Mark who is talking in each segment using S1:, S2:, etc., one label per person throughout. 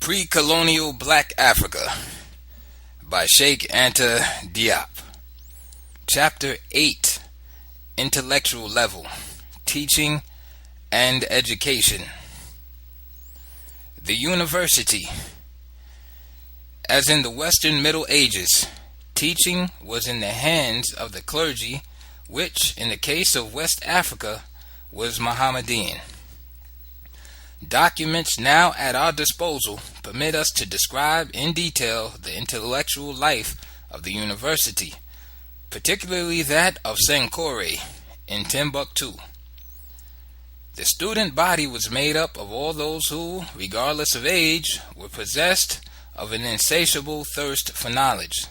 S1: Pre-Colonial Black Africa by Sheikh Anta Diop. Chapter 8: Intellectual Level, Teaching and Education. The University. As in the Western Middle Ages, teaching was in the hands of the clergy, which, in the case of West Africa, was Mohammedan. Documents now at our disposal permit us to describe in detail the intellectual life of the university, particularly that of Sankore in Timbuktu. The student body was made up of all those who, regardless of age, were possessed of an insatiable thirst for knowledge.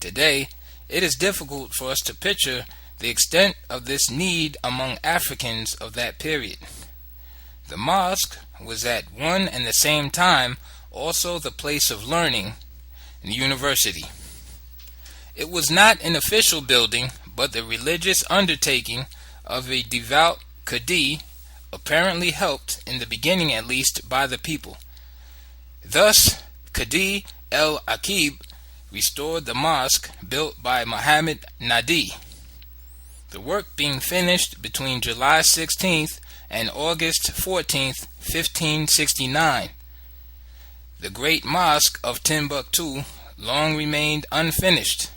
S1: Today, it is difficult for us to picture the extent of this need among Africans of that period. The mosque was at one and the same time also the place of learning, the university. It was not an official building, but the religious undertaking of a devout Qadi, apparently helped, in the beginning at least, by the people. Thus, Qadi el-Aqib restored the mosque built by Muhammad Nadi, the work being finished between July 16th and August 14th, 1569. The great mosque of Timbuktu long remained unfinished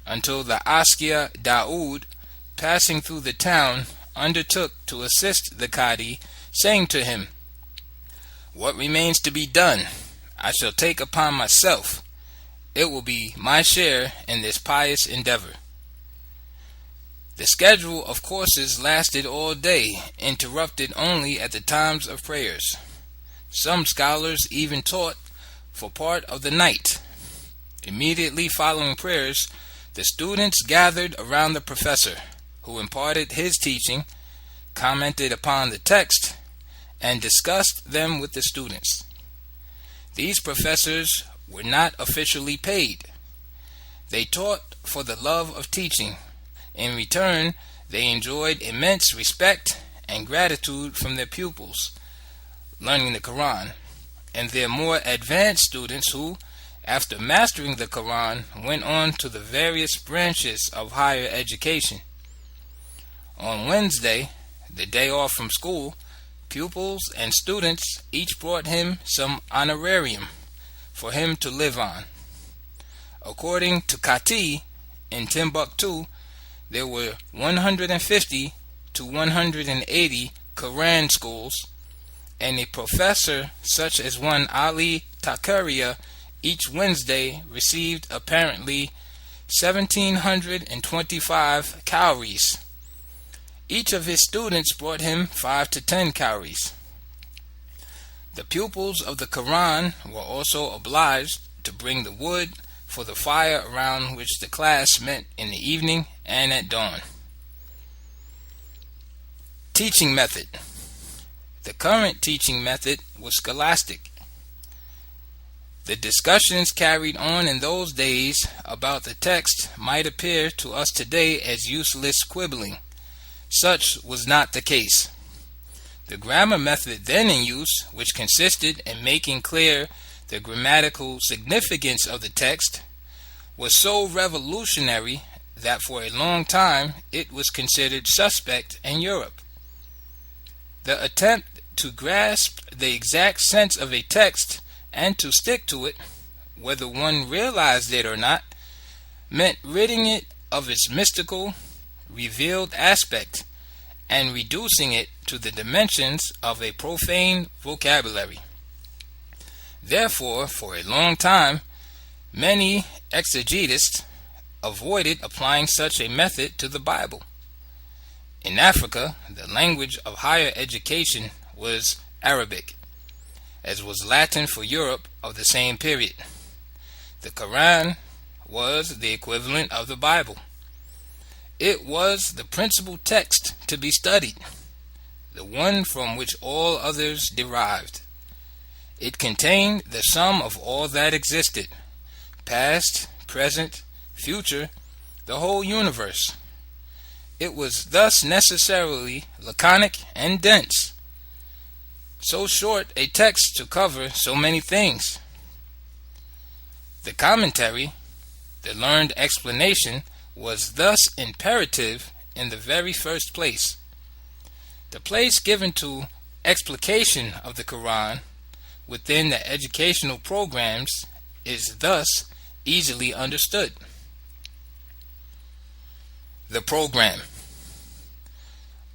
S1: until the Askia Daoud, passing through the town, undertook to assist the Qadi, saying to him, "What remains to be done, I shall take upon myself. It will be my share in this pious endeavor." The schedule of courses lasted all day, interrupted only at the times of prayers. Some scholars even taught for part of the night. Immediately following prayers, the students gathered around the professor, who imparted his teaching, commented upon the text, and discussed them with the students. These professors were not officially paid. They taught for the love of teaching. In return, they enjoyed immense respect and gratitude from their pupils, learning the Quran, and their more advanced students who, after mastering the Quran, went on to the various branches of higher education. On Wednesday, the day off from school, pupils and students each brought him some honorarium for him to live on. According to Kati, in Timbuktu, there were 150 to 180 Quran schools, and a professor such as one Ali Takaria each Wednesday received apparently 1,725 cowries. Each of his students brought him 5 to 10 cowries. The pupils of the Quran were also obliged to bring the wood for the fire around which the class met in the evening and at dawn. Teaching method. The current teaching method was scholastic. The discussions carried on in those days about the text might appear to us today as useless quibbling. Such was not the case. The grammar method then in use, which consisted in making clear the grammatical significance of the text, was so revolutionary that for a long time it was considered suspect in Europe. The attempt to grasp the exact sense of a text and to stick to it, whether one realized it or not, meant ridding it of its mystical, revealed aspect and reducing it to the dimensions of a profane vocabulary. Therefore, for a long time, many exegetists avoided applying such a method to the Bible. In Africa, the language of higher education was Arabic, as was Latin for Europe of the same period. The Quran was the equivalent of the Bible. It was the principal text to be studied, the one from which all others derived. It contained the sum of all that existed, past, present, future, the whole universe. It was thus necessarily laconic and dense. So short a text to cover so many things. The commentary, the learned explanation, was thus imperative in the very first place. The place given to explication of the Quran within the educational programs is thus easily understood. The program.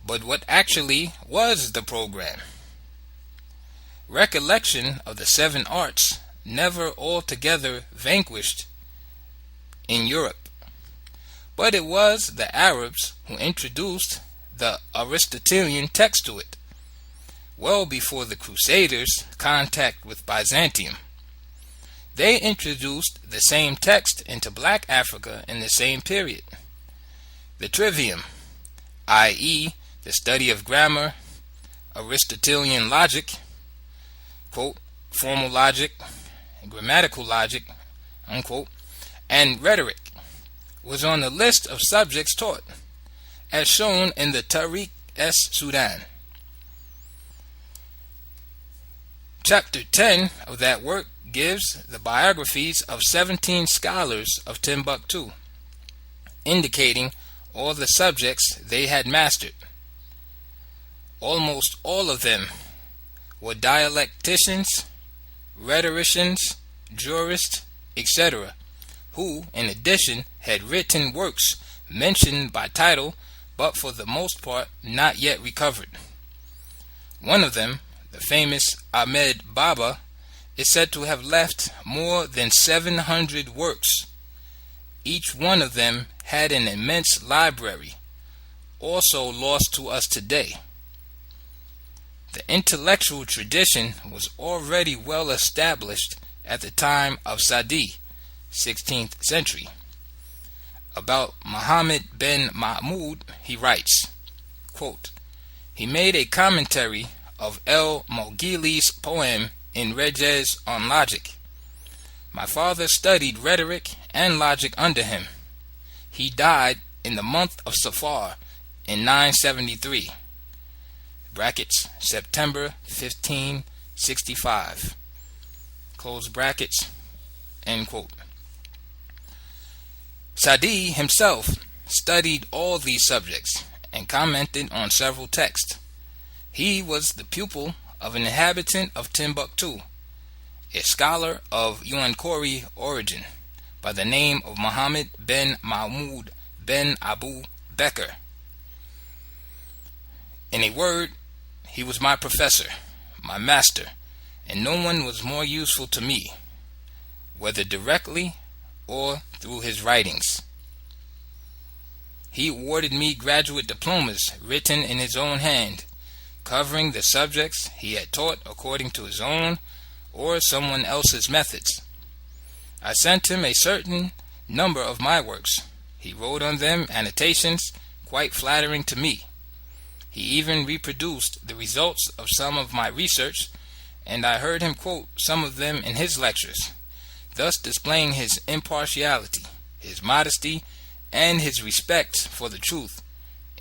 S1: But what actually was the program? Recollection of the 7 arts never altogether vanquished in Europe, but it was the Arabs who introduced the Aristotelian text to it, well before the Crusaders' contact with Byzantium. They introduced the same text into Black Africa in the same period. The trivium, i.e., the study of grammar, Aristotelian logic, quote, formal logic, grammatical logic, unquote, and rhetoric, was on the list of subjects taught, as shown in the Tariq-es-Sudan. Chapter 10 of that work gives the biographies of 17 scholars of Timbuktu, indicating all the subjects they had mastered. Almost all of them were dialecticians, rhetoricians, jurists, etc., who, in addition, had written works mentioned by title, but for the most part not yet recovered. One of them, the famous Ahmed Baba, is said to have left more than 700 works. Each one of them had an immense library, also lost to us today. The intellectual tradition was already well established at the time of Sadi, 16th century. About Muhammad bin Mahmud, he writes, quote, he made a commentary of El-Moghili's poem in Regez on logic. My father studied rhetoric and logic under him. He died in the month of Safar in 973, brackets, September 1565, close brackets, end quote. Sadi himself studied all these subjects and commented on several texts. He was the pupil of an inhabitant of Timbuktu, a scholar of Uankori origin, by the name of Muhammad bin Mahmud bin Abu Bekr. In a word, he was my professor, my master, and no one was more useful to me, whether directly or through his writings. He awarded me graduate diplomas written in his own hand, covering the subjects he had taught according to his own or someone else's methods. I sent him a certain number of my works. He wrote on them annotations quite flattering to me. He even reproduced the results of some of my research, and I heard him quote some of them in his lectures, thus displaying his impartiality, his modesty, and his respect for the truth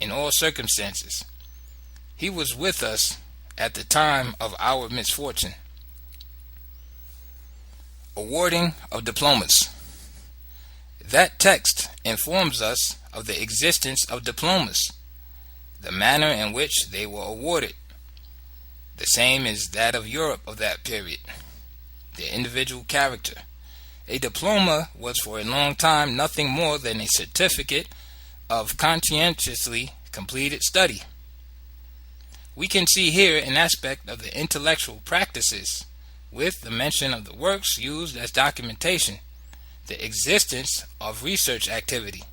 S1: in all circumstances. He was with us at the time of our misfortune. Awarding of diplomas. That text informs us of the existence of diplomas, the manner in which they were awarded. The same is that of Europe of that period, their individual character. A diploma was for a long time nothing more than a certificate of conscientiously completed study. We can see here an aspect of the intellectual practices, with the mention of the works used as documentation, the existence of research activity.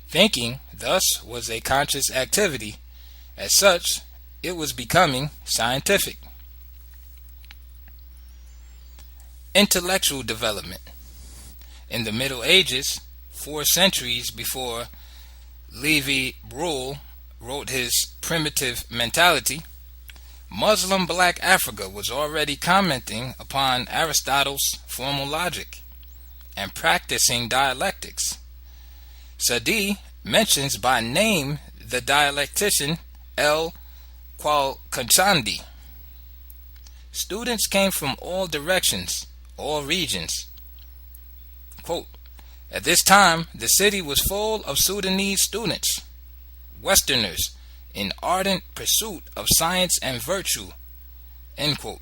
S1: Thinking, thus, was a conscious activity. As such, it was becoming scientific. Intellectual development. In the Middle Ages, 4 centuries before Levi Bruhl wrote his Primitive Mentality, Muslim Black Africa was already commenting upon Aristotle's formal logic and practicing dialectics. Sadi mentions by name the dialectician El-Qualkanchandi. Students came from all directions, all regions. Quote, at this time, the city was full of Sudanese students, Westerners, in ardent pursuit of science and virtue. End quote.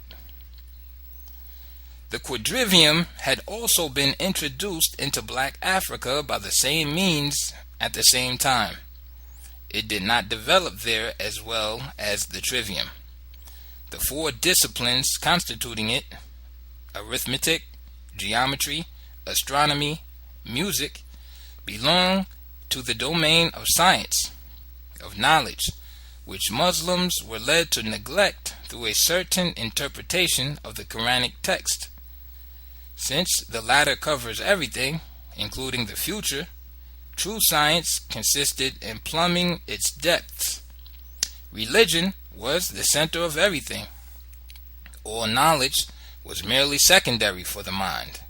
S1: The quadrivium had also been introduced into black Africa by the same means at the same time. It did not develop there as well as the trivium. The four disciplines constituting it, arithmetic, geometry, astronomy, music, belong to the domain of science, of knowledge, which Muslims were led to neglect through a certain interpretation of the Quranic text. Since the latter covers everything, including the future, true science consisted in plumbing its depths. Religion was the center of everything. All knowledge was merely secondary for the mind.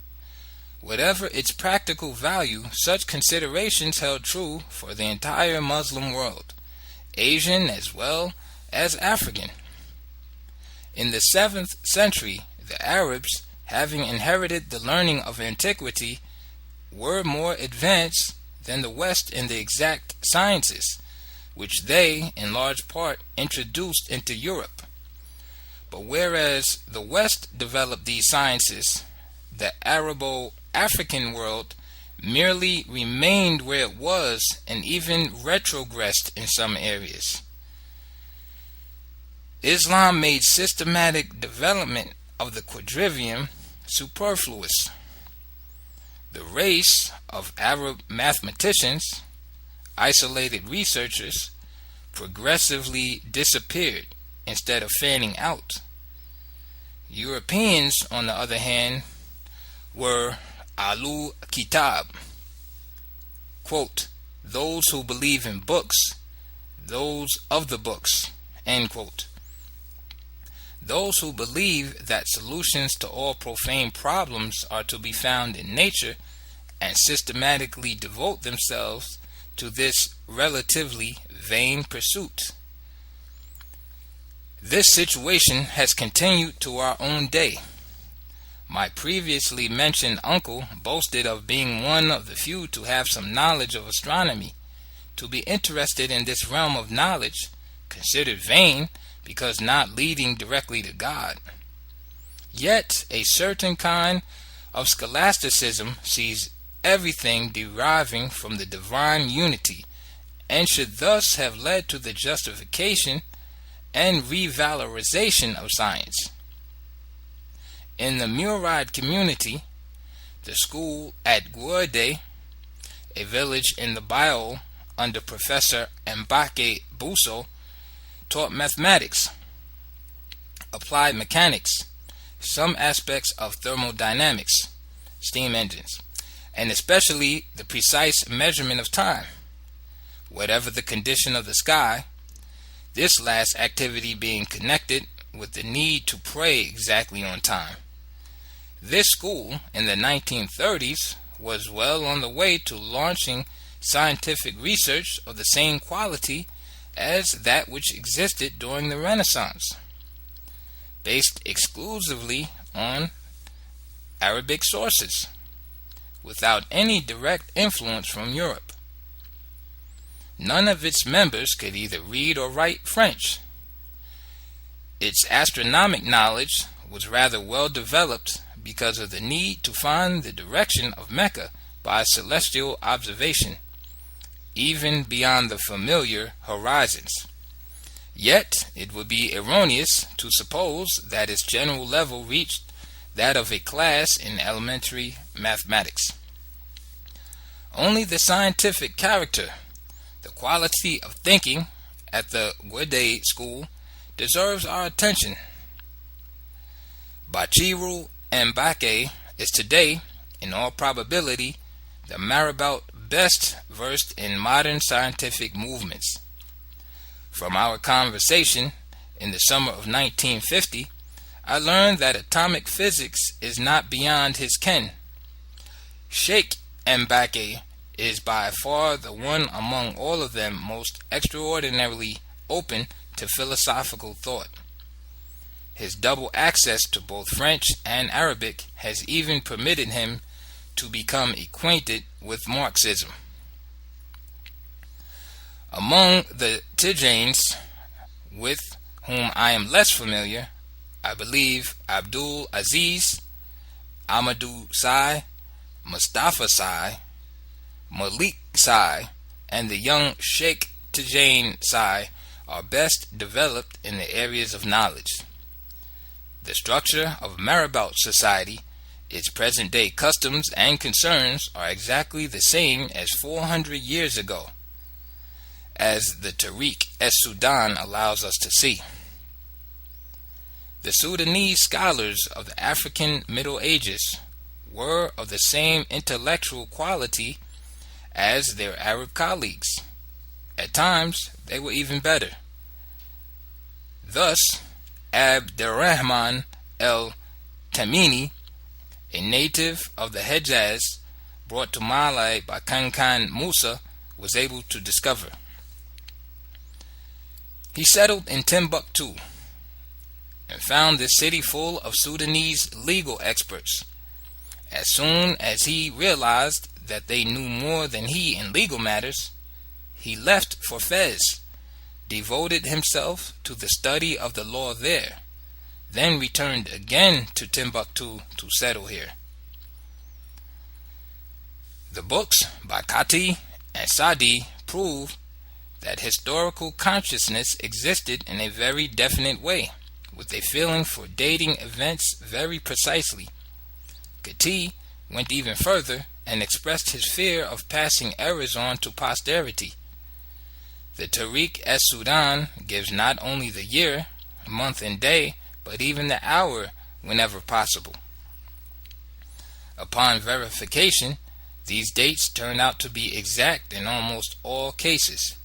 S1: Whatever its practical value, such considerations held true for the entire Muslim world, Asian as well as African. In the 7th century, the Arabs, having inherited the learning of antiquity, were more advanced than the West in the exact sciences, which they, in large part, introduced into Europe. But whereas the West developed these sciences, the Arabo-African world merely remained where it was and even retrogressed in some areas. Islam made systematic development of the quadrivium superfluous. The race of Arab mathematicians, isolated researchers, progressively disappeared instead of fanning out. Europeans, on the other hand, were Ahlul Kitab, quote, those who believe in books, those of the books, end quote. Those who believe that solutions to all profane problems are to be found in nature and systematically devote themselves to this relatively vain pursuit. This situation has continued to our own day. My previously mentioned uncle boasted of being one of the few to have some knowledge of astronomy. To be interested in this realm of knowledge, considered vain because not leading directly to God. Yet a certain kind of scholasticism sees everything deriving from the divine unity, and should thus have led to the justification and revalorization of science. In the Muride community, the school at Guerde, a village in the Bayou under Professor Mbake Busso, taught mathematics, applied mechanics, some aspects of thermodynamics, steam engines, and especially the precise measurement of time, whatever the condition of the sky, this last activity being connected with the need to pray exactly on time. This school in the 1930s was well on the way to launching scientific research of the same quality as that which existed during the Renaissance, based exclusively on Arabic sources, without any direct influence from Europe. None of its members could either read or write French. Its astronomic knowledge was rather well developed because of the need to find the direction of Mecca by celestial observation, even beyond the familiar horizons. Yet it would be erroneous to suppose that its general level reached that of a class in elementary mathematics. Only the scientific character, the quality of thinking at the Guerde school, deserves our attention. Bachiru Mbake is today, in all probability, the marabout best versed in modern scientific movements. From our conversation in the summer of 1950, I learned that atomic physics is not beyond his ken. Sheikh Mbake is by far the one among all of them most extraordinarily open to philosophical thought. His double access to both French and Arabic has even permitted him to become acquainted with Marxism. Among the Tijanis, with whom I am less familiar, I believe Abdul Aziz, Amadou Sai, Mustafa Sai, Malik Sai, and the young Sheikh Tijani Sai are best developed in the areas of knowledge. The structure of Marabout society, its present-day customs and concerns are exactly the same as 400 years ago, as the Tariq-es-Sudan allows us to see. The Sudanese scholars of the African Middle Ages were of the same intellectual quality as their Arab colleagues. At times, they were even better. Thus, Abderrahman el-Tamimi, a native of the Hejaz, brought to Mali by Kankan Musa, was able to discover. He settled in Timbuktu and found this city full of Sudanese legal experts. As soon as he realized that they knew more than he in legal matters, he left for Fez, devoted himself to the study of the law there, then returned again to Timbuktu to settle here. The books by Kati and Sadi prove that historical consciousness existed in a very definite way, with a feeling for dating events very precisely. Kati went even further and expressed his fear of passing errors on to posterity. The Tariq-es-Sudan gives not only the year, month, and day, but even the hour whenever possible. Upon verification, these dates turn out to be exact in almost all cases.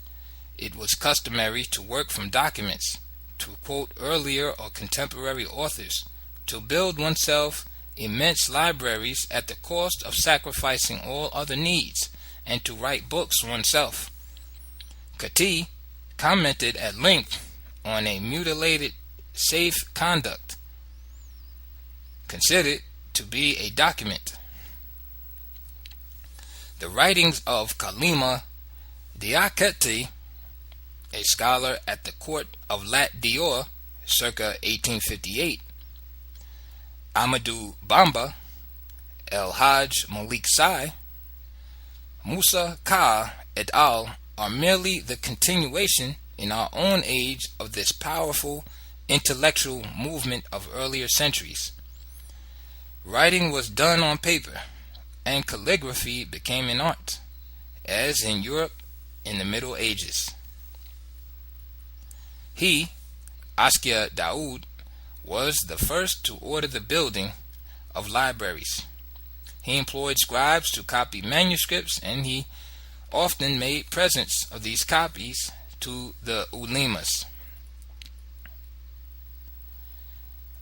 S1: It was customary to work from documents, to quote earlier or contemporary authors, to build oneself immense libraries at the cost of sacrificing all other needs, and to write books oneself. Kati commented at length on a mutilated safe conduct, considered to be a document. The writings of Kalima Diakité, a scholar at the court of Lat Dior, circa 1858, Amadou Bamba, El Hajj Malik Sai, Musa Ka et al. Are merely the continuation in our own age of this powerful intellectual movement of earlier centuries. Writing was done on paper, and calligraphy became an art, as in Europe in the Middle Ages. He, Askia Daoud, was the first to order the building of libraries. He employed scribes to copy manuscripts, and he often made presents of these copies to the ulemas.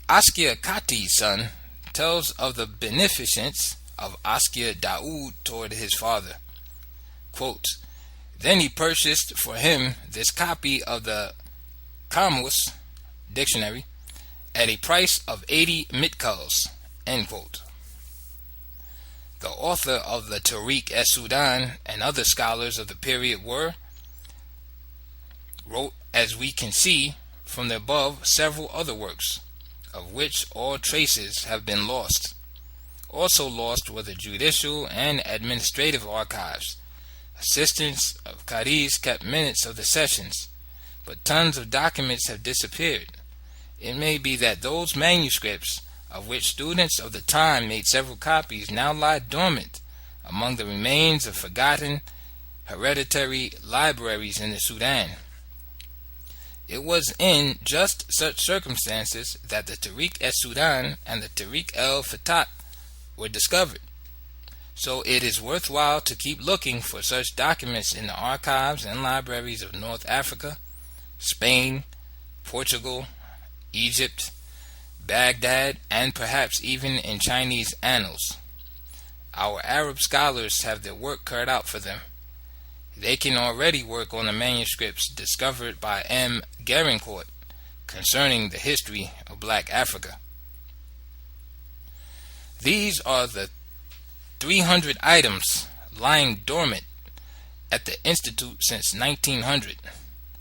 S1: Askia Kati's son tells of the beneficence of Askia Daoud toward his father. Quote, "Then he purchased for him this copy of the Kamus dictionary at a price of 80 mitkals." End quote. The author of the Tariq-es-Sudan and other scholars of the period wrote, as we can see from the above, several other works, of which all traces have been lost. Also lost were the judicial and administrative archives. Assistants of Qadis kept minutes of the sessions, but tons of documents have disappeared. It may be that those manuscripts, of which students of the time made several copies, now lie dormant among the remains of forgotten hereditary libraries in the Sudan. It was in just such circumstances that the Tariq-es-Sudan and the Tariq-el-Fatat were discovered. So it is worthwhile to keep looking for such documents in the archives and libraries of North Africa, Spain, Portugal, Egypt, Baghdad, and perhaps even in Chinese annals. Our Arab scholars have their work cut out for them. They can already work on the manuscripts discovered by M. Guerincourt, concerning the history of Black Africa. These are the 300 items lying dormant at the Institute since 1900,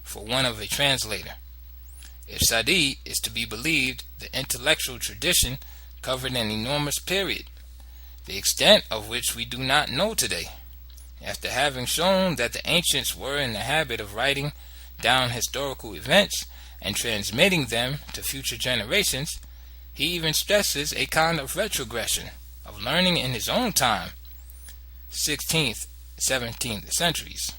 S1: for one of a translator. If Sa'di is to be believed, the intellectual tradition covered an enormous period, the extent of which we do not know today. After having shown that the ancients were in the habit of writing down historical events and transmitting them to future generations, he even stresses a kind of retrogression of learning in his own time, 16th, 17th centuries.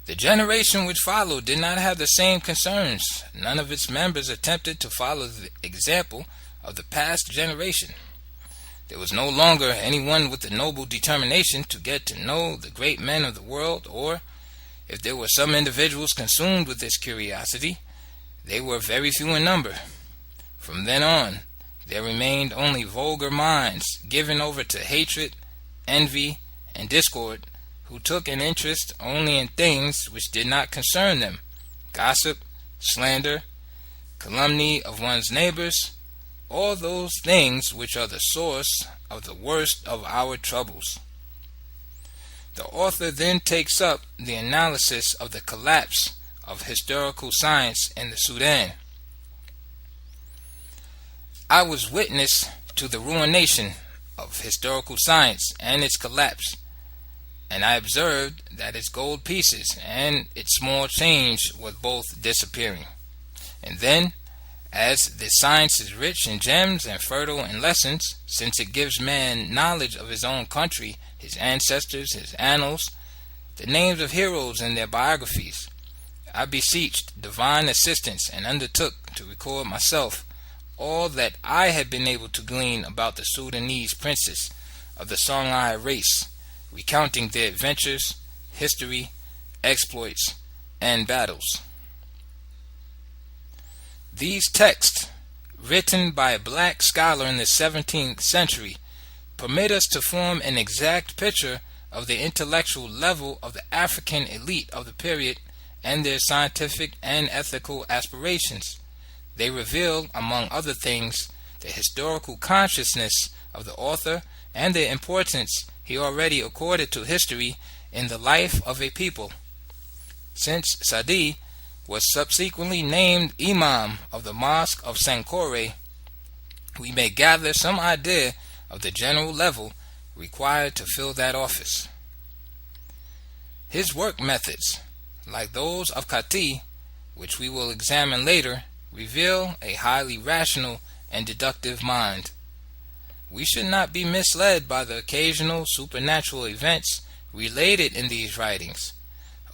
S1: The generation which followed did not have the same concerns. None of its members attempted to follow the example of the past generation. There was no longer anyone with the noble determination to get to know the great men of the world, or, if there were some individuals consumed with this curiosity, they were very few in number. From then on, there remained only vulgar minds given over to hatred, envy, and discord, who took an interest only in things which did not concern them: gossip, slander, calumny of one's neighbors, all those things which are the source of the worst of our troubles. The author then takes up the analysis of the collapse of historical science in the Sudan. I was witness to the ruination of historical science and its collapse, and I observed that its gold pieces and its small change were both disappearing. And then, as the science is rich in gems and fertile in lessons, since it gives man knowledge of his own country, his ancestors, his annals, the names of heroes and their biographies, I beseeched divine assistance and undertook to record myself all that I had been able to glean about the Sudanese princes of the Songhai race, recounting their adventures, history, exploits, and battles. These texts, written by a black scholar in the 17th century, permit us to form an exact picture of the intellectual level of the African elite of the period and their scientific and ethical aspirations. They reveal, among other things, the historical consciousness of the author and the importance he already accorded to history in the life of a people. Since Sa'di was subsequently named Imam of the Mosque of Sankore, we may gather some idea of the general level required to fill that office. His work methods, like those of Kati, which we will examine later, reveal a highly rational and deductive mind. We should not be misled by the occasional supernatural events related in these writings.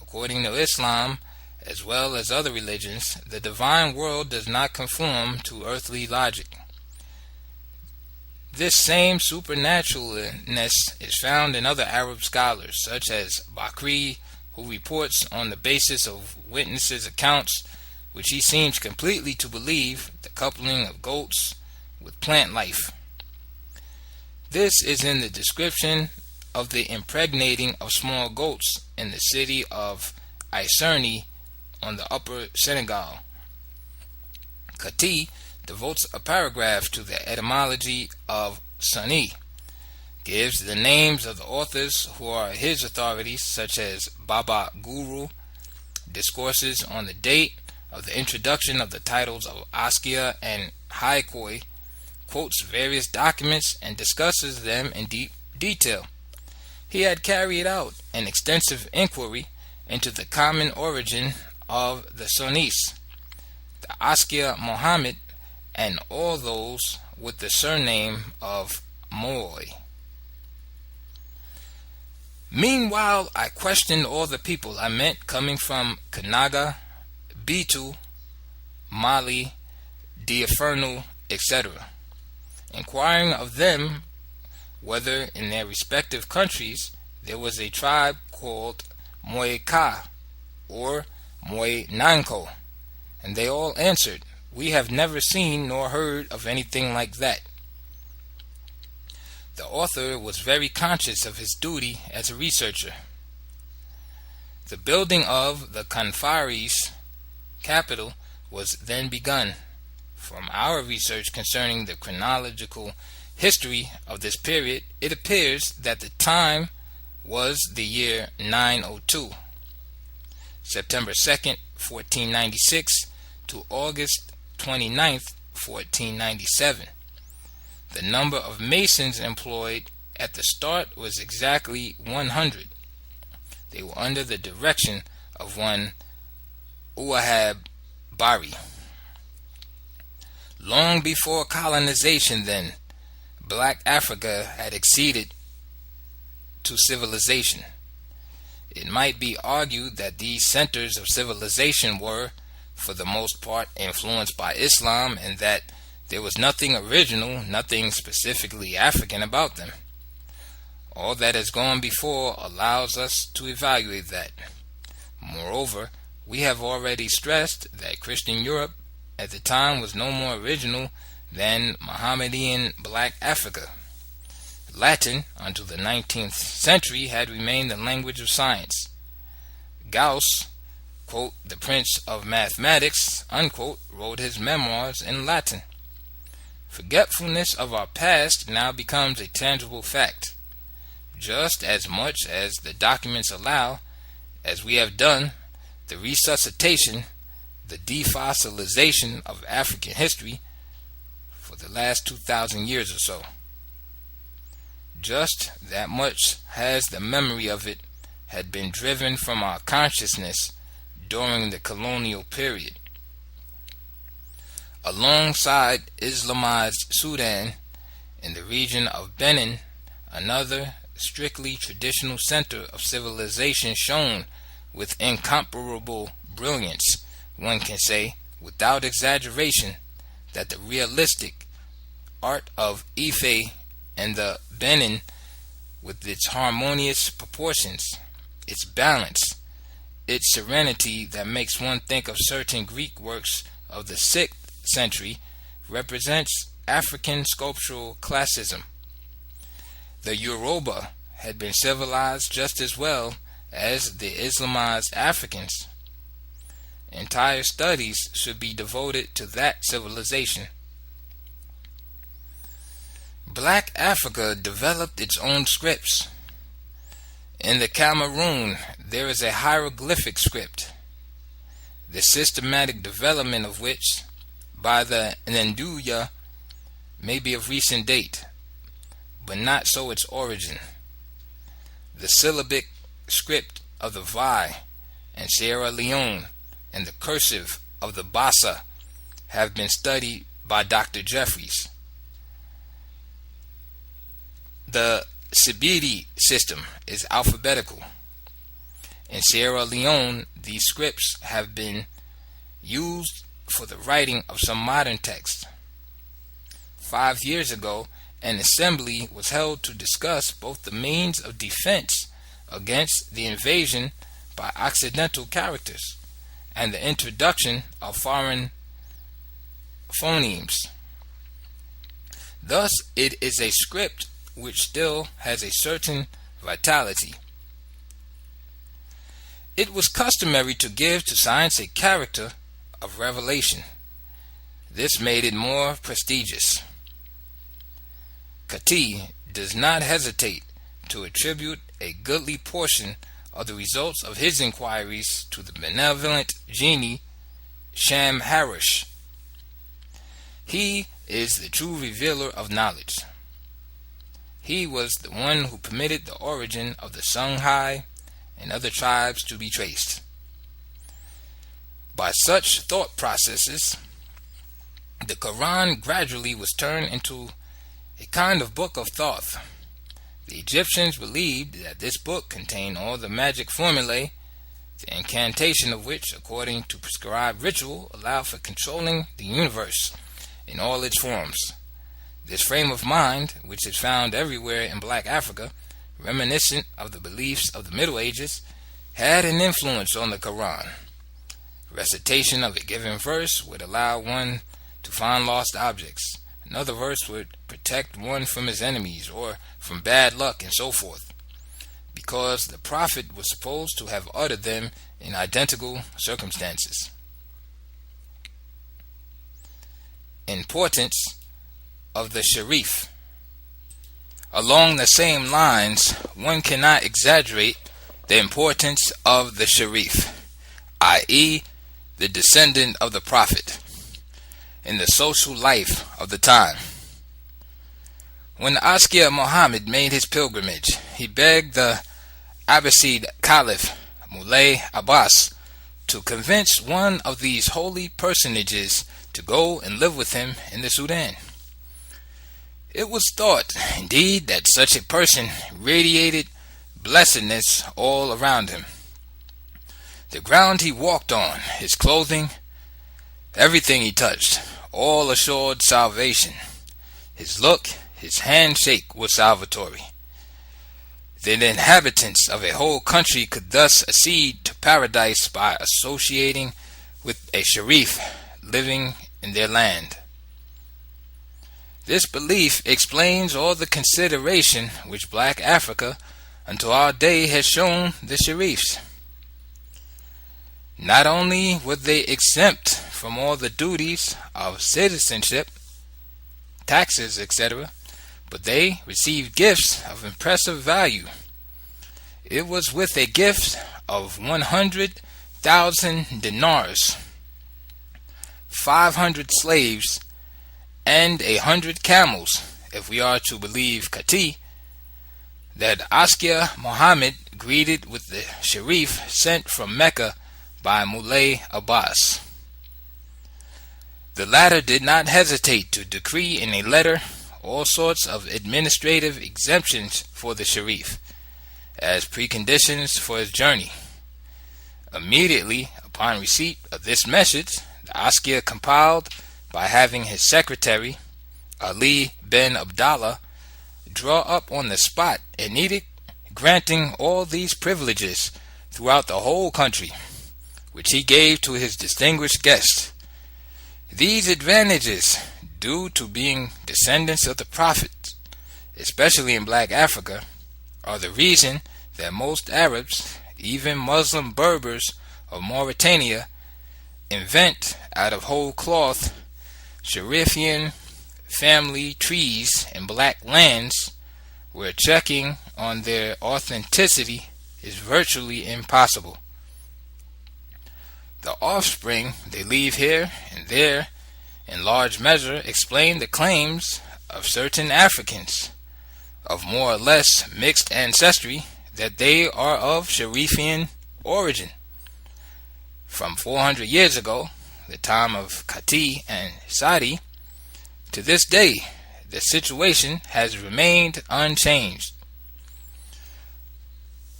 S1: According to Islam, as well as other religions, the divine world does not conform to earthly logic. This same supernaturalness is found in other Arab scholars, such as Bakri, who reports on the basis of witnesses' accounts, which he seems completely to believe, the coupling of goats with plant life. This is in the description of the impregnating of small goats in the city of Iserni on the upper Senegal. Kati devotes a paragraph to the etymology of Suni, gives the names of the authors who are his authorities, such as Baba Guru, discourses on the date of the introduction of the titles of Askia and Haikoi, quotes various documents and discusses them in deep detail. He had carried out an extensive inquiry into the common origin of the Sunnis, the Askia Muhammad, and all those with the surname of Moy. Meanwhile, I questioned all the people I met coming from Kanaga, Bitu, Mali, Diafernu, etc., inquiring of them whether in their respective countries there was a tribe called Moeka or Moy Nanko, and they all answered, "We have never seen nor heard of anything like that." The author was very conscious of his duty as a researcher. The building of the Kanfaris capital was then begun. From our research concerning the chronological history of this period, it appears that the time was the year 902, September 2nd, 1496 to August 29th, 1497. The number of masons employed at the start was exactly 100. They were under the direction of one Uwahab Bari. Long before colonization, then, Black Africa had acceded to civilization. It might be argued that these centers of civilization were, for the most part, influenced by Islam, and that there was nothing original, nothing specifically African about them. All that has gone before allows us to evaluate that. Moreover, we have already stressed that Christian Europe at the time was no more original than Mohammedan Black Africa. Latin, until the 19th century, had remained the language of science. Gauss, quote, the prince of mathematics, unquote, wrote his memoirs in Latin. Forgetfulness of our past now becomes a tangible fact. Just as much as the documents allow, as we have done, the resuscitation, the defossilization of African history for the last 2,000 years or so. Just that much has the memory of it had been driven from our consciousness during the colonial period. Alongside Islamized Sudan, in the region of Benin, another strictly traditional center of civilization shone with incomparable brilliance, one can say, without exaggeration, that the realistic art of Ife and the Benin, with its harmonious proportions, its balance, its serenity that makes one think of certain Greek works of the 6th century, represents African sculptural classicism. The Yoruba had been civilized just as well as the Islamized Africans. Entire studies should be devoted to that civilization. Black Africa developed its own scripts. In the Cameroon, there is a hieroglyphic script, the systematic development of which, by the Nduya, may be of recent date, but not so its origin. The syllabic script of the Vai and Sierra Leone and the cursive of the Bassa have been studied by Dr. Jeffries. The Sibiri system is alphabetical. In Sierra Leone, these scripts have been used for the writing of some modern texts. 5 years ago, an assembly was held to discuss both the means of defense against the invasion by Occidental characters and the introduction of foreign phonemes. Thus, it is a script which still has a certain vitality. It was customary to give to science a character of revelation. This made it more prestigious. Kati does not hesitate to attribute a goodly portion of the results of his inquiries to the benevolent genie Shamharish. He is the true revealer of knowledge. He was the one who permitted the origin of the Songhai and other tribes to be traced. By such thought processes, the Quran gradually was turned into a kind of book of thought. The Egyptians believed that this book contained all the magic formulae, the incantation of which, according to prescribed ritual, allowed for controlling the universe in all its forms. This frame of mind, which is found everywhere in Black Africa, reminiscent of the beliefs of the Middle Ages, had an influence on the Quran. Recitation of a given verse would allow one to find lost objects. Another verse would protect one from his enemies or from bad luck and so forth, because the prophet was supposed to have uttered them in identical circumstances. importance of the Sharif. Along the same lines, one cannot exaggerate the importance of the Sharif, i.e., the descendant of the Prophet, in the social life of the time. When Askia Muhammad made his pilgrimage, he begged the Abbasid Caliph Mulay Abbas to convince one of these holy personages to go and live with him in the Sudan. It was thought, indeed, that such a person radiated blessedness all around him. The ground he walked on, his clothing, everything he touched, all assured salvation. His look, his handshake was salvatory. The inhabitants of a whole country could thus accede to paradise by associating with a Sharif living in their land. This belief explains all the consideration which Black Africa until our day has shown the Sharifs. Not only were they exempt from all the duties of citizenship, taxes, etc., but they received gifts of impressive value. It was with a gift of 100,000 dinars, 500 slaves, and 100 camels, if we are to believe Kati, that Askia Muhammad greeted with the Sharif sent from Mecca by Mulay Abbas. The latter did not hesitate to decree in a letter all sorts of administrative exemptions for the Sharif as preconditions for his journey. Immediately upon receipt of this message, the Askia compiled by having his secretary, Ali bin Abdallah, draw up on the spot an edict granting all these privileges throughout the whole country, which he gave to his distinguished guests. These advantages, due to being descendants of the Prophet, especially in Black Africa, are the reason that most Arabs, even Muslim Berbers of Mauritania, invent out of whole cloth Sharifian family trees in black lands where checking on their authenticity is virtually impossible. The offspring they leave here and there in large measure explain the claims of certain Africans of more or less mixed ancestry that they are of Sharifian origin. From 400 years ago, the time of Kati and Sadi, to this day, the situation has remained unchanged.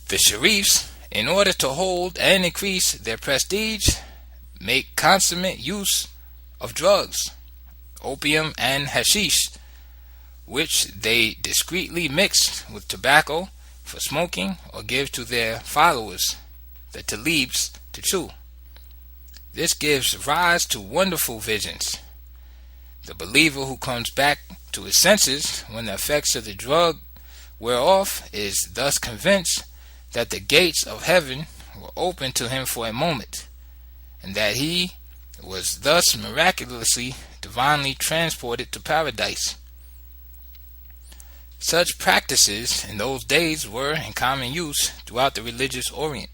S1: The Sharifs, in order to hold and increase their prestige, make consummate use of drugs, opium and hashish, which they discreetly mix with tobacco for smoking or give to their followers, the talibs, to chew. This gives rise to wonderful visions. The believer who comes back to his senses when the effects of the drug wear off is thus convinced that the gates of heaven were open to him for a moment, and that he was thus miraculously, divinely transported to paradise. Such practices in those days were in common use throughout the religious Orient.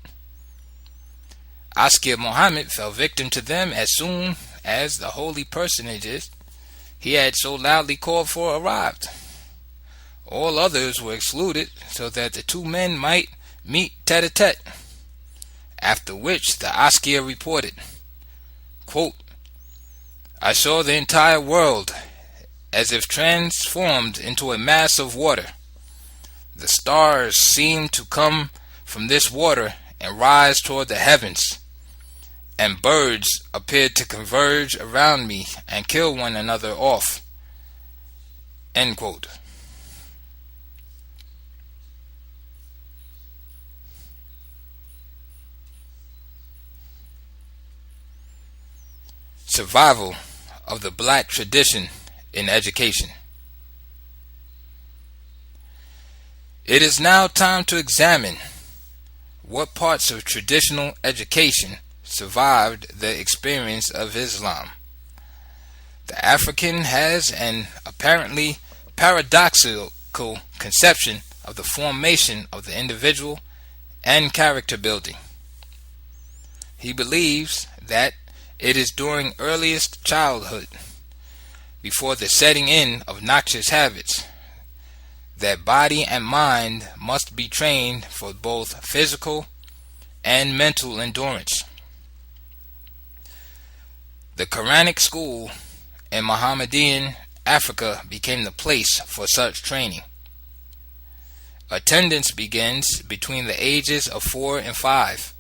S1: Askia Muhammad fell victim to them as soon as the holy personages he had so loudly called for arrived. All others were excluded so that the two men might meet tete-a-tete, after which the Askia reported, quote, "I saw the entire world as if transformed into a mass of water. The stars seemed to come from this water and rise toward the heavens, and birds appeared to converge around me and kill one another off." End quote. Survival of the black tradition in education. It is now time to examine what parts of traditional education survived the experience of Islam. The African has an apparently paradoxical conception of the formation of the individual and character building. He believes that it is during earliest childhood, before the setting in of noxious habits, that body and mind must be trained for both physical and mental endurance. The Quranic school in Mohammedan Africa became the place for such training. Attendance begins between the ages of 4 and 5.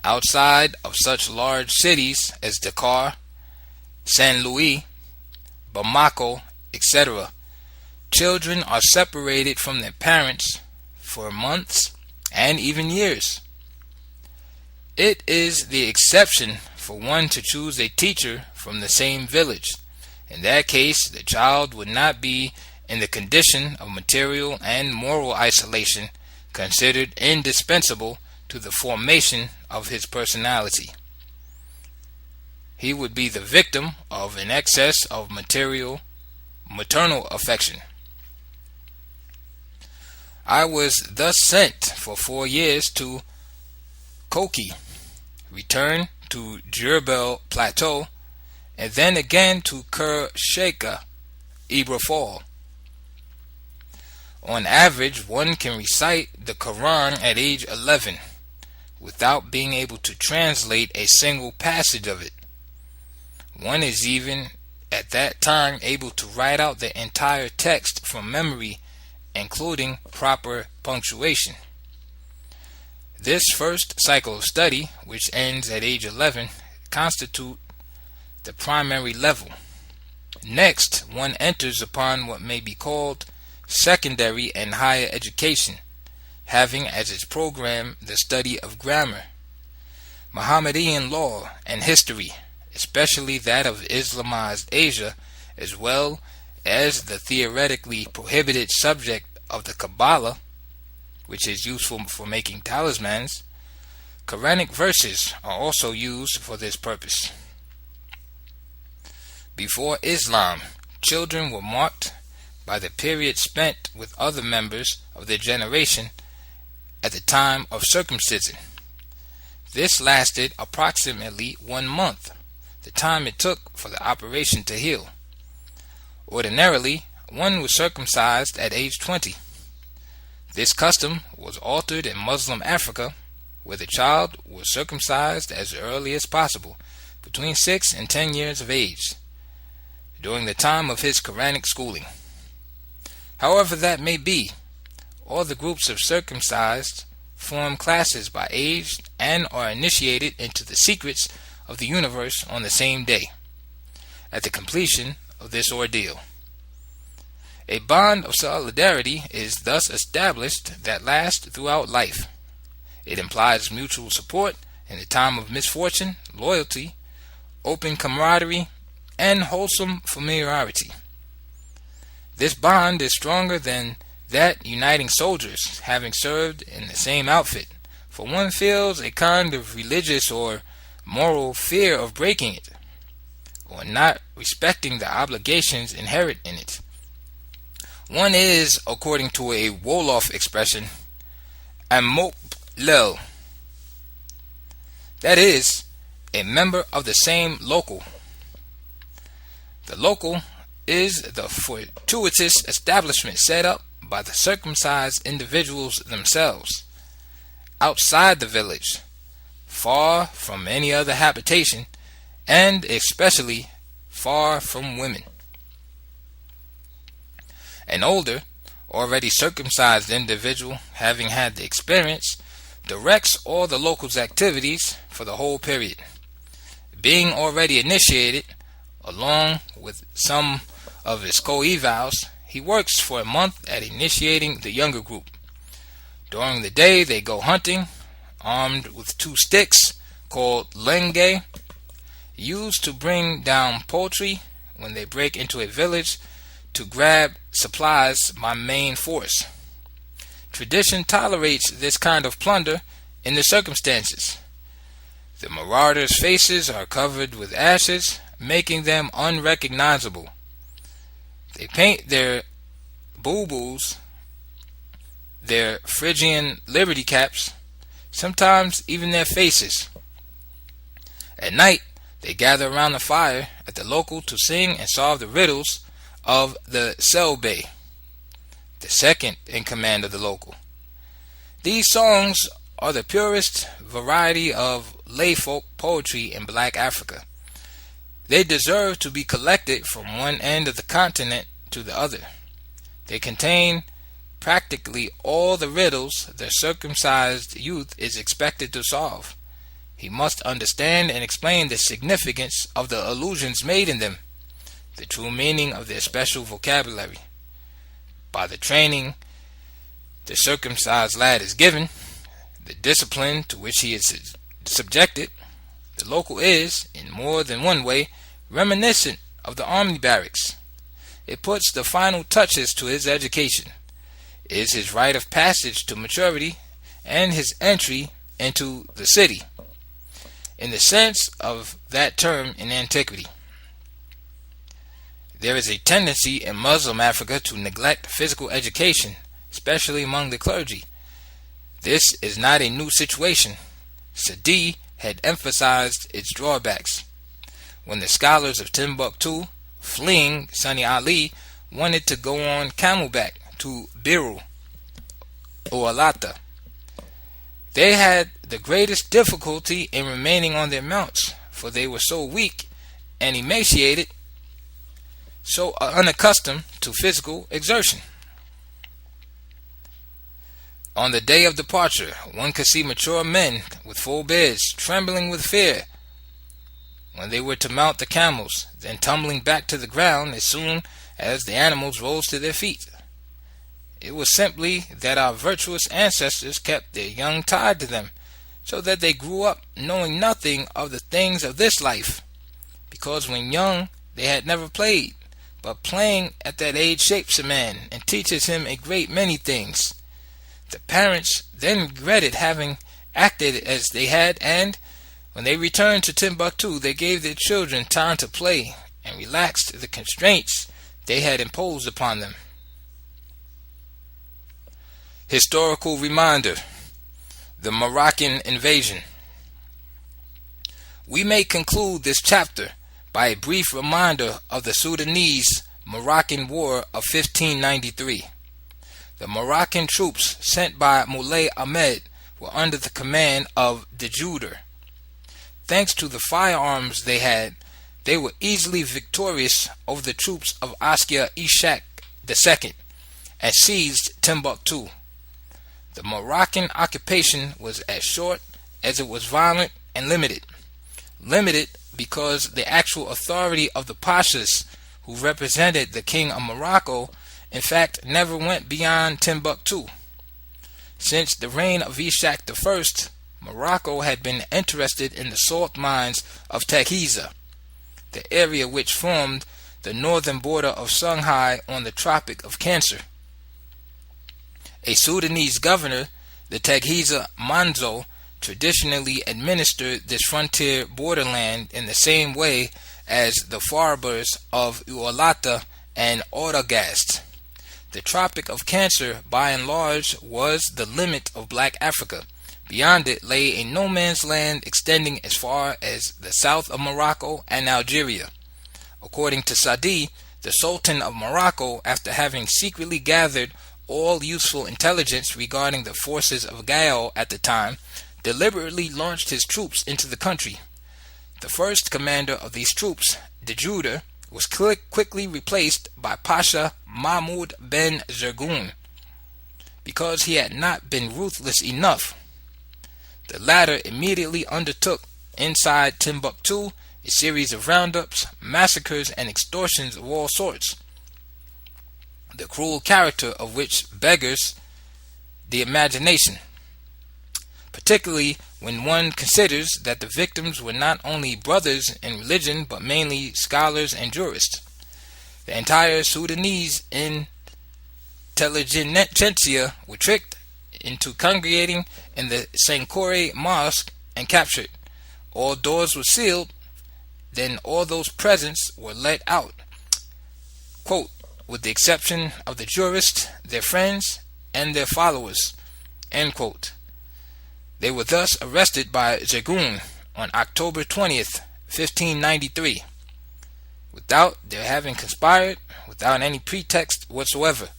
S1: Outside of such large cities as Dakar, Saint Louis, Bamako, etc., children are separated from their parents for months and even years. It is the exception for one to choose a teacher from the same village. In that case, the child would not be in the condition of material and moral isolation considered indispensable to the formation of his personality. He would be the victim of an excess of maternal affection. I was thus sent for 4 years to Koki, returned to Jebel Plateau, and then again to Kur Sheikha, Ibra Fall. On average, one can recite the Quran at age 11 without being able to translate a single passage of it. One is even at that time able to write out the entire text from memory, including proper punctuation. This first cycle of study, which ends at age 11, constitutes the primary level. Next, one enters upon what may be called secondary and higher education, having as its program the study of grammar, Mohammedan law, and history, especially that of Islamized Asia, as well as the theoretically prohibited subject of the Kabbalah, which is useful for making talismans. Quranic verses are also used for this purpose. Before Islam, children were marked by the period spent with other members of their generation at the time of circumcision. This lasted approximately 1 month, the time it took for the operation to heal. Ordinarily, one was circumcised at age 20. This custom was altered in Muslim Africa, where the child was circumcised as early as possible, between 6 and 10 years of age, during the time of his Quranic schooling. However that may be, all the groups of circumcised form classes by age and are initiated into the secrets of the universe on the same day, at the completion of this ordeal. A bond of solidarity is thus established that lasts throughout life. It implies mutual support in the time of misfortune, loyalty, open camaraderie, and wholesome familiarity. This bond is stronger than that uniting soldiers having served in the same outfit, for one feels a kind of religious or moral fear of breaking it, or not respecting the obligations inherent in it. One is, according to a Wolof expression, a moplel, that is, a member of the same local. The local is the fortuitous establishment set up by the circumcised individuals themselves, outside the village, far from any other habitation, and especially far from women. An older, already circumcised individual, having had the experience, directs all the local's activities for the whole period. Being already initiated, along with some of his co-evals, he works for a month at initiating the younger group. During the day they go hunting, armed with 2 sticks called lenge, used to bring down poultry when they break into a village to grab supplies by main force. Tradition tolerates this kind of plunder in the circumstances. The marauders' faces are covered with ashes making them unrecognizable. They paint their bulbuls, their Phrygian liberty caps, sometimes even their faces. At night, they gather around the fire at the local to sing and solve the riddles of the Selbey, the second in command of the local. These songs are the purest variety of layfolk poetry in Black Africa. They deserve to be collected from one end of the continent to the other. They contain practically all the riddles the circumcised youth is expected to solve. He must understand and explain the significance of the allusions made in them, the true meaning of their special vocabulary. By the training the circumcised lad is given, the discipline to which he is subjected, the local is, in more than one way, reminiscent of the army barracks. It puts the final touches to his education, is his rite of passage to maturity, and his entry into the city, in the sense of that term in antiquity. There is a tendency in Muslim Africa to neglect physical education, especially among the clergy. This is not a new situation. Sadi had emphasized its drawbacks. When the scholars of Timbuktu, fleeing Sani Ali, wanted to go on camelback to Biru or Alata, they had the greatest difficulty in remaining on their mounts, for they were so weak and emaciated, so unaccustomed to physical exertion. On the day of departure, one could see mature men with full beards trembling with fear when they were to mount the camels, then tumbling back to the ground as soon as the animals rose to their feet. It was simply that our virtuous ancestors kept their young tied to them, so that they grew up knowing nothing of the things of this life, because when young they had never played, but playing at that age shapes a man and teaches him a great many things. The parents then regretted having acted as they had, and when they returned to Timbuktu, they gave their children time to play and relaxed the constraints they had imposed upon them. Historical reminder: the Moroccan invasion. We may conclude this chapter by a brief reminder of the Sudanese-Moroccan War of 1593. The Moroccan troops sent by Moulay Ahmed were under the command of De Judder. Thanks to the firearms they had, they were easily victorious over the troops of Askia Ishak II and seized Timbuktu. The Moroccan occupation was as short as it was violent and limited. Limited because the actual authority of the pashas who represented the king of Morocco in fact never went beyond Timbuktu. Since the reign of Ishak I, Morocco had been interested in the salt mines of Tegiza, the area which formed the northern border of Songhai on the Tropic of Cancer. A Sudanese governor, the Tegiza Manzo, traditionally administered this frontier borderland in the same way as the Farbers of Ualata and Oragast. The Tropic of Cancer, by and large, was the limit of Black Africa. Beyond it lay a no-man's land extending as far as the south of Morocco and Algeria. According to Sadi, the Sultan of Morocco, after having secretly gathered all useful intelligence regarding the forces of Gael at the time, deliberately launched his troops into the country. The first commander of these troops, De Judder, was quickly replaced by Pasha Mahmud ben Zergun, because he had not been ruthless enough. The latter immediately undertook, inside Timbuktu, a series of roundups, massacres, and extortions of all sorts, the cruel character of which beggars the imagination, particularly when one considers that the victims were not only brothers in religion but mainly scholars and jurists. The entire Sudanese intelligentsia were tricked into congregating in the Sankore Mosque and captured. All doors were sealed. then all those presents were let out, quote, with the exception of the jurists, their friends, and their followers, end quote. They were thus arrested by Zergun on October 20th, 1593, without their having conspired, without any pretext whatsoever.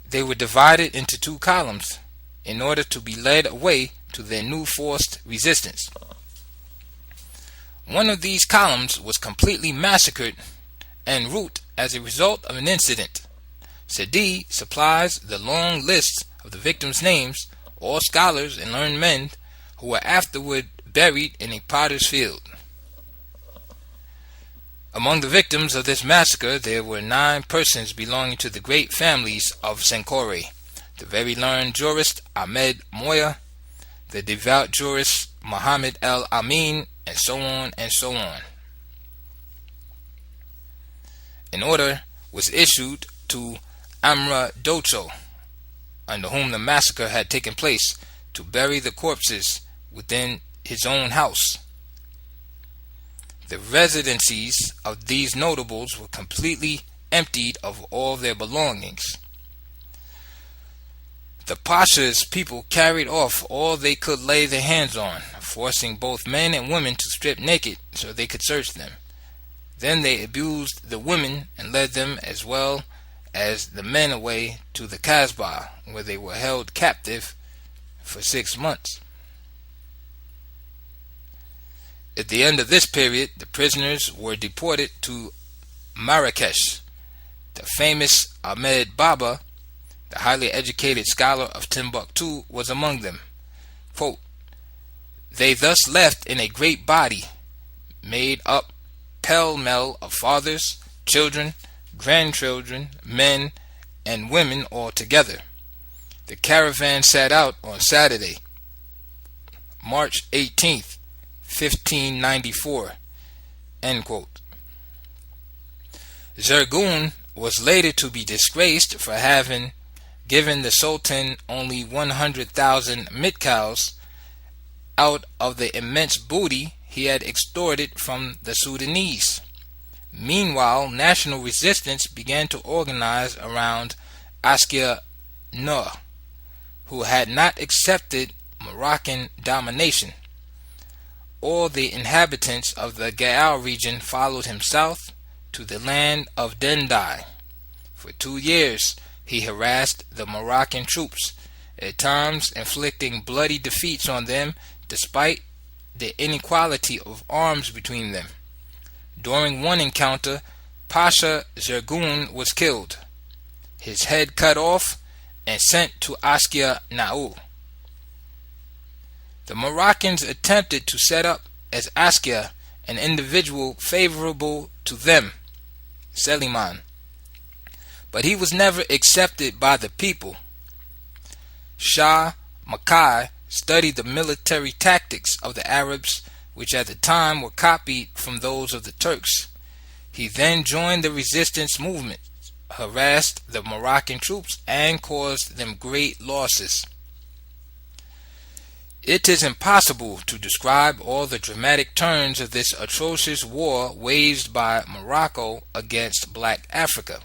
S1: They were divided into two columns in order to be led away to their new forced resistance. One of these columns was completely massacred en route as a result of an incident. Sadi supplies the long lists of the victims' names, all scholars and learned men who were afterward buried in a potter's field. Among the victims of this massacre there were 9 persons belonging to the great families of Senkore: the very learned jurist Ahmed Moya, the devout jurist Muhammad al-Amin, and so on and so on. An order was issued to Amra Docho, under whom the massacre had taken place, to bury the corpses within his own house. The residencies of these notables were completely emptied of all their belongings. The Pasha's people carried off all they could lay their hands on, forcing both men and women to strip naked so they could search them. Then they abused the women and led them as well as the men away to the Kasbah, where they were held captive for 6 months. At the end of this period, the prisoners were deported to Marrakesh. The famous Ahmed Baba, the highly educated scholar of Timbuktu, was among them. Quote, they thus left in a great body, made up pell-mell of fathers, children, grandchildren, men, and women all together. The caravan set out on Saturday, March 18th, 1594, end quote. Zergun was later to be disgraced for having given the Sultan only 100,000 mitkals out of the immense booty he had extorted from the Sudanese. Meanwhile, national resistance began to organize around Askia Nur, who had not accepted Moroccan domination. All the inhabitants of the Gaal region followed him south to the land of Dendai. For 2 years he harassed the Moroccan troops, at times inflicting bloody defeats on them despite the inequality of arms between them. During one encounter, Pasha Zergun was killed, his head cut off and sent to Askia Naou. The Moroccans attempted to set up as Askia an individual favorable to them, Seliman, but he was never accepted by the people. Shah Makai studied the military tactics of the Arabs, which at the time were copied from those of the Turks. He then joined the resistance movement, harassed the Moroccan troops, and caused them great losses. It is impossible to describe all the dramatic turns of this atrocious war waged by Morocco against Black Africa.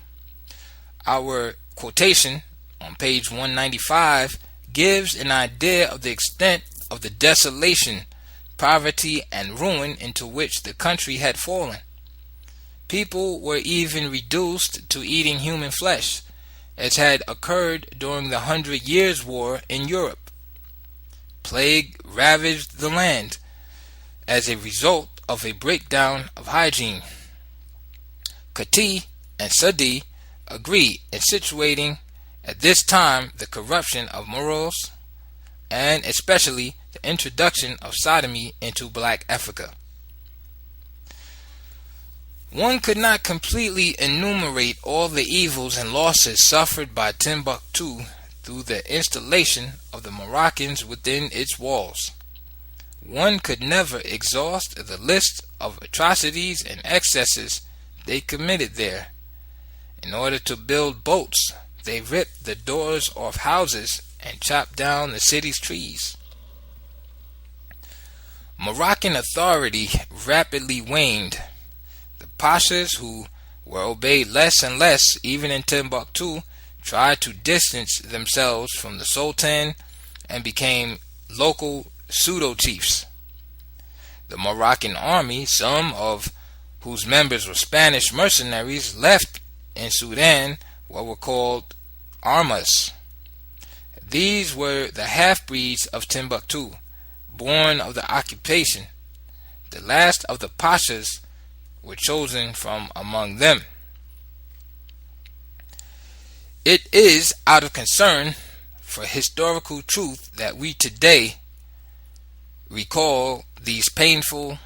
S1: Our quotation on page 195 gives an idea of the extent of the desolation, poverty, and ruin into which the country had fallen. People were even reduced to eating human flesh, as had occurred during the 100 Years' War in Europe. Plague ravaged the land as a result of a breakdown of hygiene. Kati and Sadi agree in situating at this time the corruption of morals and especially the introduction of sodomy into Black Africa. One could not completely enumerate all the evils and losses suffered by Timbuktu through the installation of the Moroccans within its walls. One could never exhaust the list of atrocities and excesses they committed there. In order to build boats, they ripped the doors off houses and chopped down the city's trees. Moroccan authority rapidly waned. The pashas, who were obeyed less and less even in Timbuktu, tried to distance themselves from the Sultan and became local pseudo-chiefs. The Moroccan army, some of whose members were Spanish mercenaries, left in Sudan what were called armas. These were the half-breeds of Timbuktu, born of the occupation. The last of the pashas were chosen from among them. It is out of concern for historical truth that we today recall these painful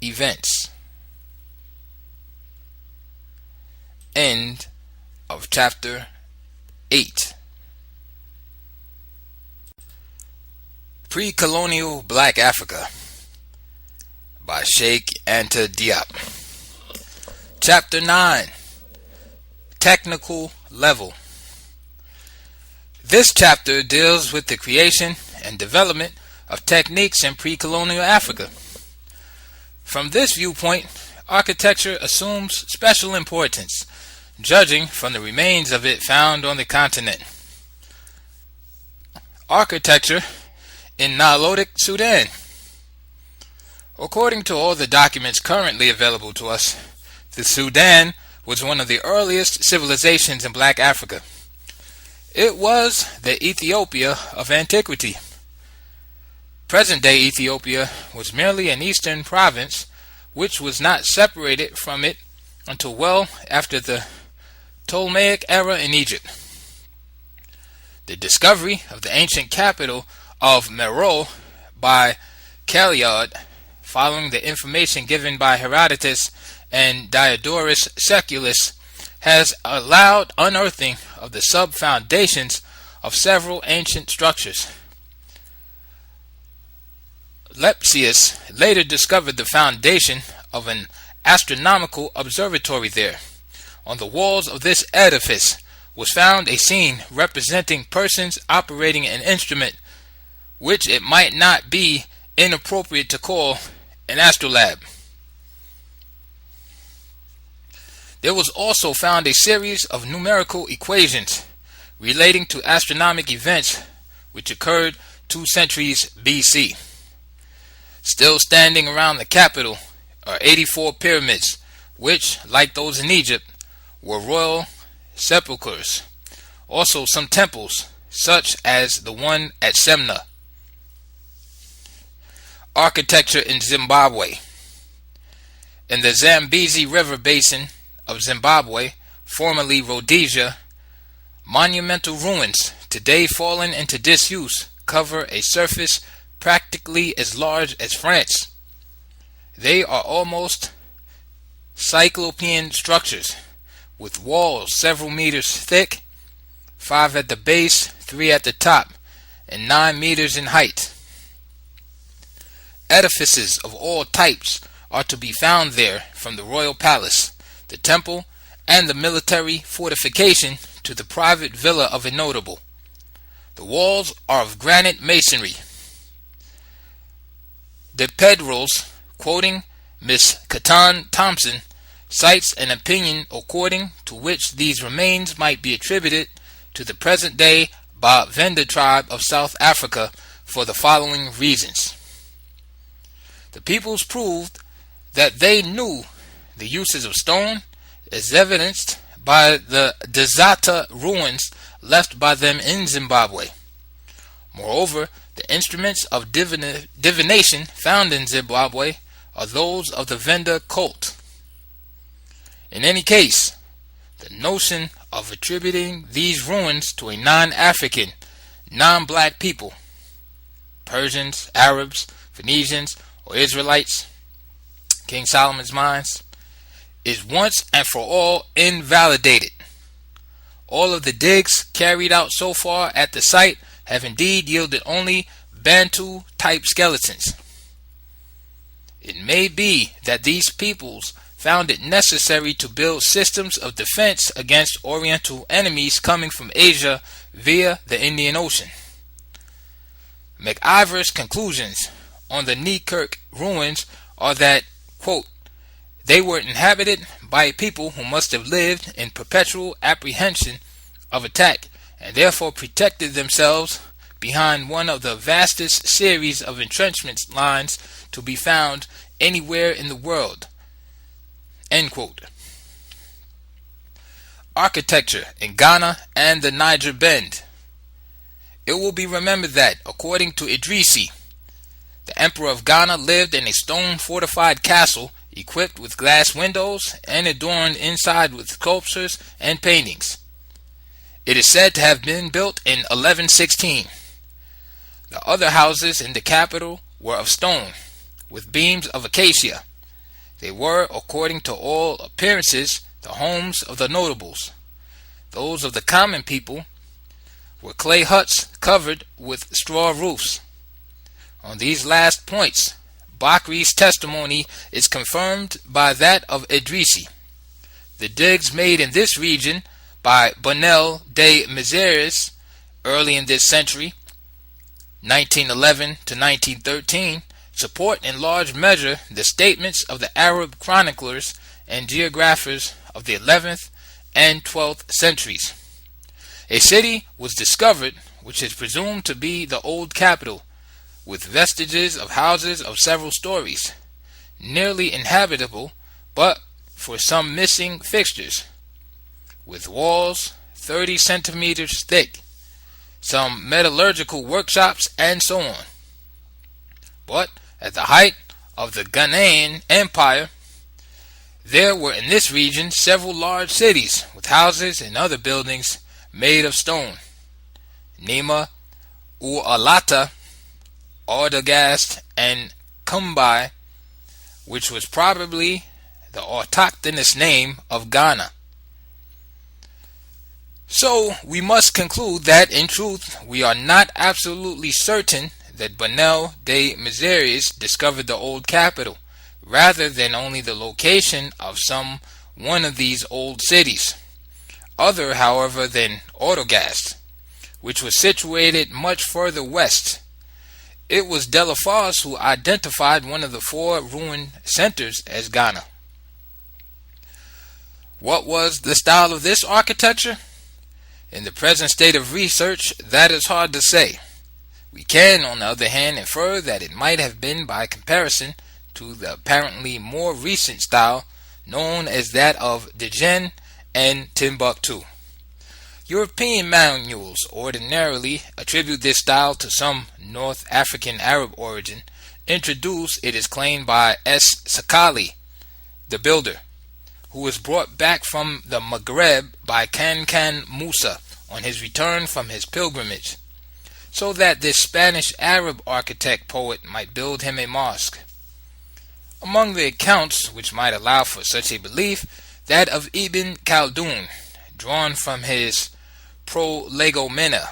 S1: events. End of chapter 8. Pre-Colonial Black Africa by Sheikh Anta Diop. Chapter 9. Technical Level. This chapter deals with the creation and development of techniques in pre-colonial Africa. From this viewpoint, architecture assumes special importance, judging from the remains of it found on the continent. Architecture in Nilotic Sudan. According to all the documents currently available to us, the Sudan was one of the earliest civilizations in Black Africa. It was the Ethiopia of antiquity. Present-day Ethiopia was merely an eastern province which was not separated from it until well after the Ptolemaic era in Egypt. The discovery of the ancient capital of Meroe by Calyod, following the information given by Herodotus and Diodorus Siculus, has allowed unearthing of the sub-foundations of several ancient structures. Lepsius later discovered the foundation of an astronomical observatory there. On the walls of this edifice was found a scene representing persons operating an instrument which it might not be inappropriate to call an astrolabe. There was also found a series of numerical equations relating to astronomic events which occurred 2 centuries BC. Still standing around the capital are 84 pyramids, which, like those in Egypt, were royal sepulchres. Also some temples, such as the one at Semna. Architecture in Zimbabwe. In the Zambezi River basin of Zimbabwe, formerly Rhodesia, monumental ruins, today fallen into disuse, cover a surface practically as large as France. They are almost cyclopean structures, with walls several meters thick, 5 at the base, 3 at the top, and 9 meters in height. Edifices of all types are to be found there, from the royal palace, the temple, and the military fortification to the private villa of a notable. The walls are of granite masonry. De Pedros, quoting Miss Catan Thompson, cites an opinion according to which these remains might be attributed to the present-day Bavenda tribe of South Africa for the following reasons. The peoples proved that they knew the uses of stone, as evidenced by the Dzata ruins left by them in Zimbabwe. Moreover, the instruments of divination found in Zimbabwe are those of the Venda cult. In any case, the notion of attributing these ruins to a non-African, non-black people, Persians, Arabs, Phoenicians, or Israelites, King Solomon's mines, is once and for all invalidated. All of the digs carried out so far at the site have indeed yielded only Bantu-type skeletons. It may be that these peoples found it necessary to build systems of defense against Oriental enemies coming from Asia via the Indian Ocean. McIver's conclusions on the Neekirk ruins are that, quote, they were inhabited by a people who must have lived in perpetual apprehension of attack and therefore protected themselves behind one of the vastest series of entrenchment lines to be found anywhere in the world. End quote. Architecture in Ghana and the Niger Bend. It will be remembered that, according to Idrisi, the Emperor of Ghana lived in a stone-fortified castle equipped with glass windows and adorned inside with sculptures and paintings. It is said to have been built in 1116. The other houses in the capital were of stone, with beams of acacia. They were, according to all appearances, the homes of the notables. Those of the common people were clay huts covered with straw roofs. On these last points, Bakri's testimony is confirmed by that of Idrisi. The digs made in this region by Bonel de Miseres early in this century, 1911 to 1913, support in large measure the statements of the Arab chroniclers and geographers of the 11th and 12th centuries. A city was discovered which is presumed to be the old capital, with vestiges of houses of several stories, nearly inhabitable but for some missing fixtures, with walls 30 centimeters thick, some metallurgical workshops, and so on. But at the height of the Ghanaian Empire, there were in this region several large cities with houses and other buildings made of stone. Nema, Ualata, Ardagast, and Kumbai, which was probably the autochthonous name of Ghana. So we must conclude that in truth we are not absolutely certain that Bonel de Miseres discovered the old capital, rather than only the location of some one of these old cities. Other, however, than Ardagast, which was situated much further west. It was Delafosse who identified one of the four ruined centers as Ghana. What was the style of this architecture? In the present state of research, that is hard to say. We can, on the other hand, infer that it might have been by comparison to the apparently more recent style known as that of Djenne and Timbuktu. European manuals ordinarily attribute this style to some North African Arab origin, introduced, it is claimed, by S. Sakali, the builder, who was brought back from the Maghreb by Kankan Musa on his return from his pilgrimage, so that this Spanish Arab architect poet might build him a mosque. Among the accounts which might allow for such a belief, that of Ibn Khaldun, drawn from his Prolegomena,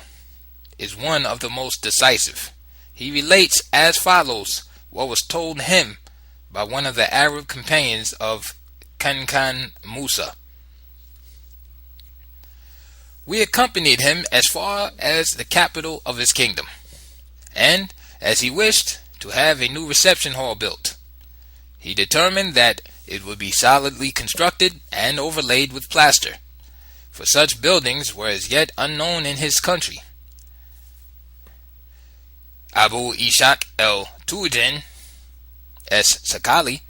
S1: is one of the most decisive. He relates as follows what was told him by one of the Arab companions of Kankan Musa. We accompanied him as far as the capital of his kingdom, and, as he wished to have a new reception hall built, he determined that it would be solidly constructed and overlaid with plaster, for such buildings were as yet unknown in his country. Abu Ishaq el-Tujen, S. Sakali,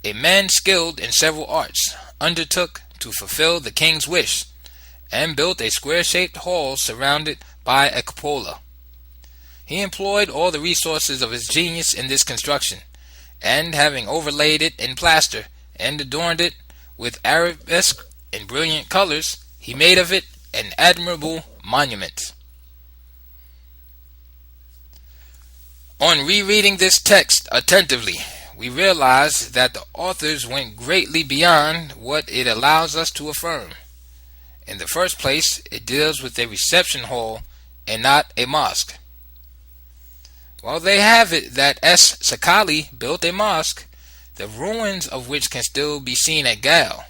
S1: a man skilled in several arts, undertook to fulfill the king's wish, and built a square-shaped hall surrounded by a cupola. He employed all the resources of his genius in this construction, and having overlaid it in plaster and adorned it with arabesque in brilliant colors, he made of it an admirable monument. On rereading this text attentively, we realize that the authors went greatly beyond what it allows us to affirm. In the first place, it deals with a reception hall and not a mosque. While they have it that S. Sakali built a mosque, the ruins of which can still be seen at Gal.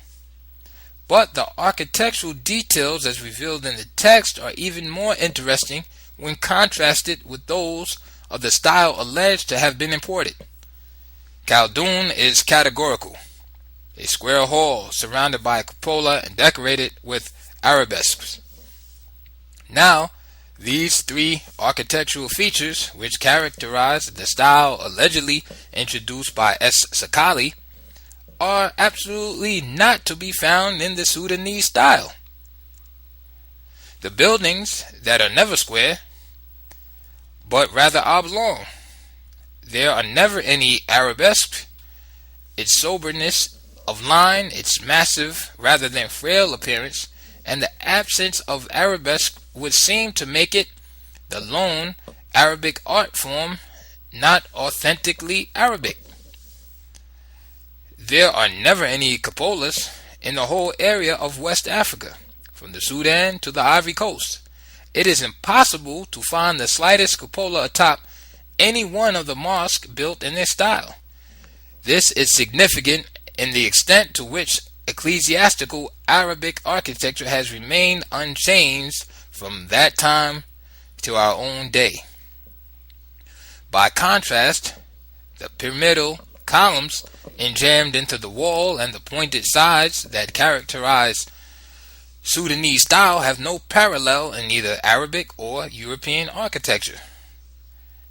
S1: But the architectural details as revealed in the text are even more interesting when contrasted with those of the style alleged to have been imported. Khaldoun is categorical: a square hall surrounded by a cupola and decorated with arabesques. Now, these three architectural features, which characterize the style allegedly introduced by Es-Sakali, are absolutely not to be found in the Sudanese style. The buildings that are never square, but rather oblong. There are never any arabesques. Its soberness of line, its massive rather than frail appearance, and the absence of arabesque would seem to make it the lone Arabic art form not authentically Arabic. There are never any cupolas in the whole area of West Africa, from the Sudan to the Ivory Coast. It is impossible to find the slightest cupola atop any one of the mosques built in this style. This is significant in the extent to which ecclesiastical Arabic architecture has remained unchanged from that time to our own day. By contrast, the pyramidal columns enjambed into the wall and the pointed sides that characterize Sudanese style have no parallel in either Arabic or European architecture.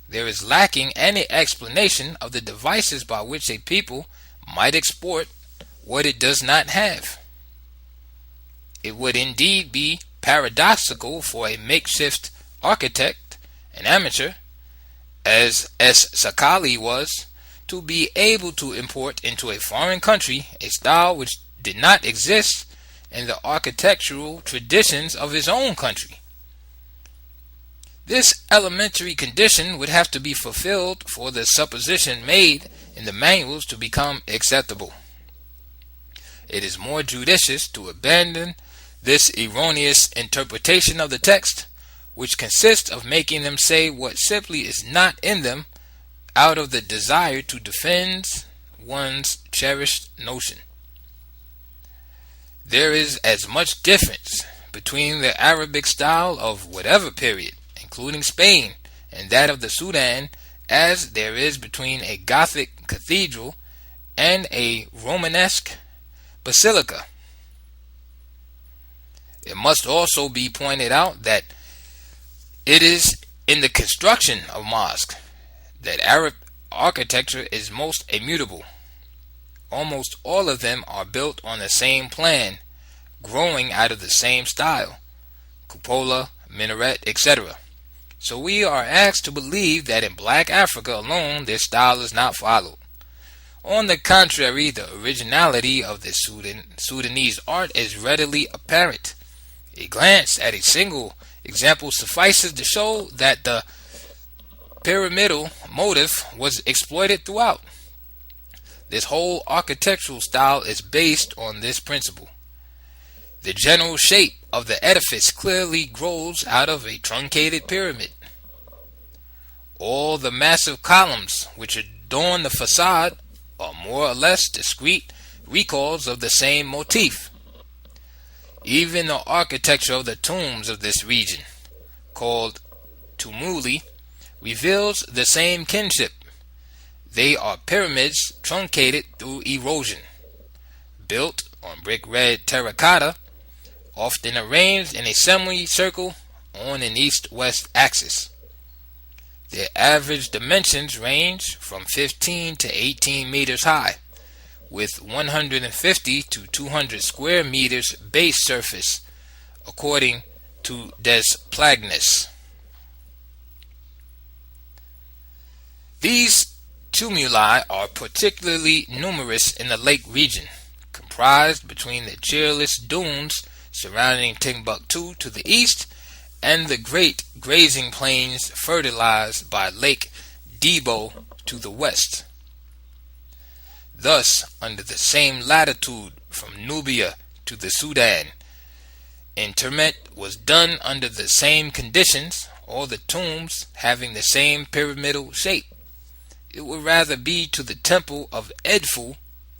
S1: There is lacking any explanation of the devices by which a people might export what it does not have. It would indeed be paradoxical for a makeshift architect, an amateur, as Es-Sakali was, to be able to import into a foreign country a style which did not exist in the architectural traditions of his own country. This elementary condition would have to be fulfilled for the supposition made in the manuals to become acceptable. It is more judicious to abandon this erroneous interpretation of the text, which consists of making them say what simply is not in them out of the desire to defend one's cherished notion. There is as much difference between the Arabic style of whatever period, including Spain, and that of the Sudan, as there is between a Gothic cathedral and a Romanesque basilica. It must also be pointed out that it is in the construction of mosques that Arab architecture is most immutable. Almost all of them are built on the same plan, growing out of the same style, cupola, minaret, etc. So we are asked to believe that in Black Africa alone this style is not followed. On the contrary, the originality of the Sudanese art is readily apparent. A glance at a single example suffices to show that the pyramidal motif was exploited throughout. This whole architectural style is based on this principle. The general shape of the edifice clearly grows out of a truncated pyramid. All the massive columns which adorn the facade are more or less discrete recalls of the same motif. Even the architecture of the tombs of this region, called tumuli, reveals the same kinship. They are pyramids truncated through erosion, built on brick red terracotta, often arranged in a semicircle on an east-west axis. Their average dimensions range from 15 to 18 meters high, with 150 to 200 square meters base surface, according to Desplanges. These tumuli are particularly numerous in the lake region, comprised between the cheerless dunes surrounding Timbuktu to the east and the great grazing plains fertilized by Lake Debo to the west. Thus, under the same latitude from Nubia to the Sudan, interment was done under the same conditions, all the tombs having the same pyramidal shape. It would rather be to the temple of Edfu,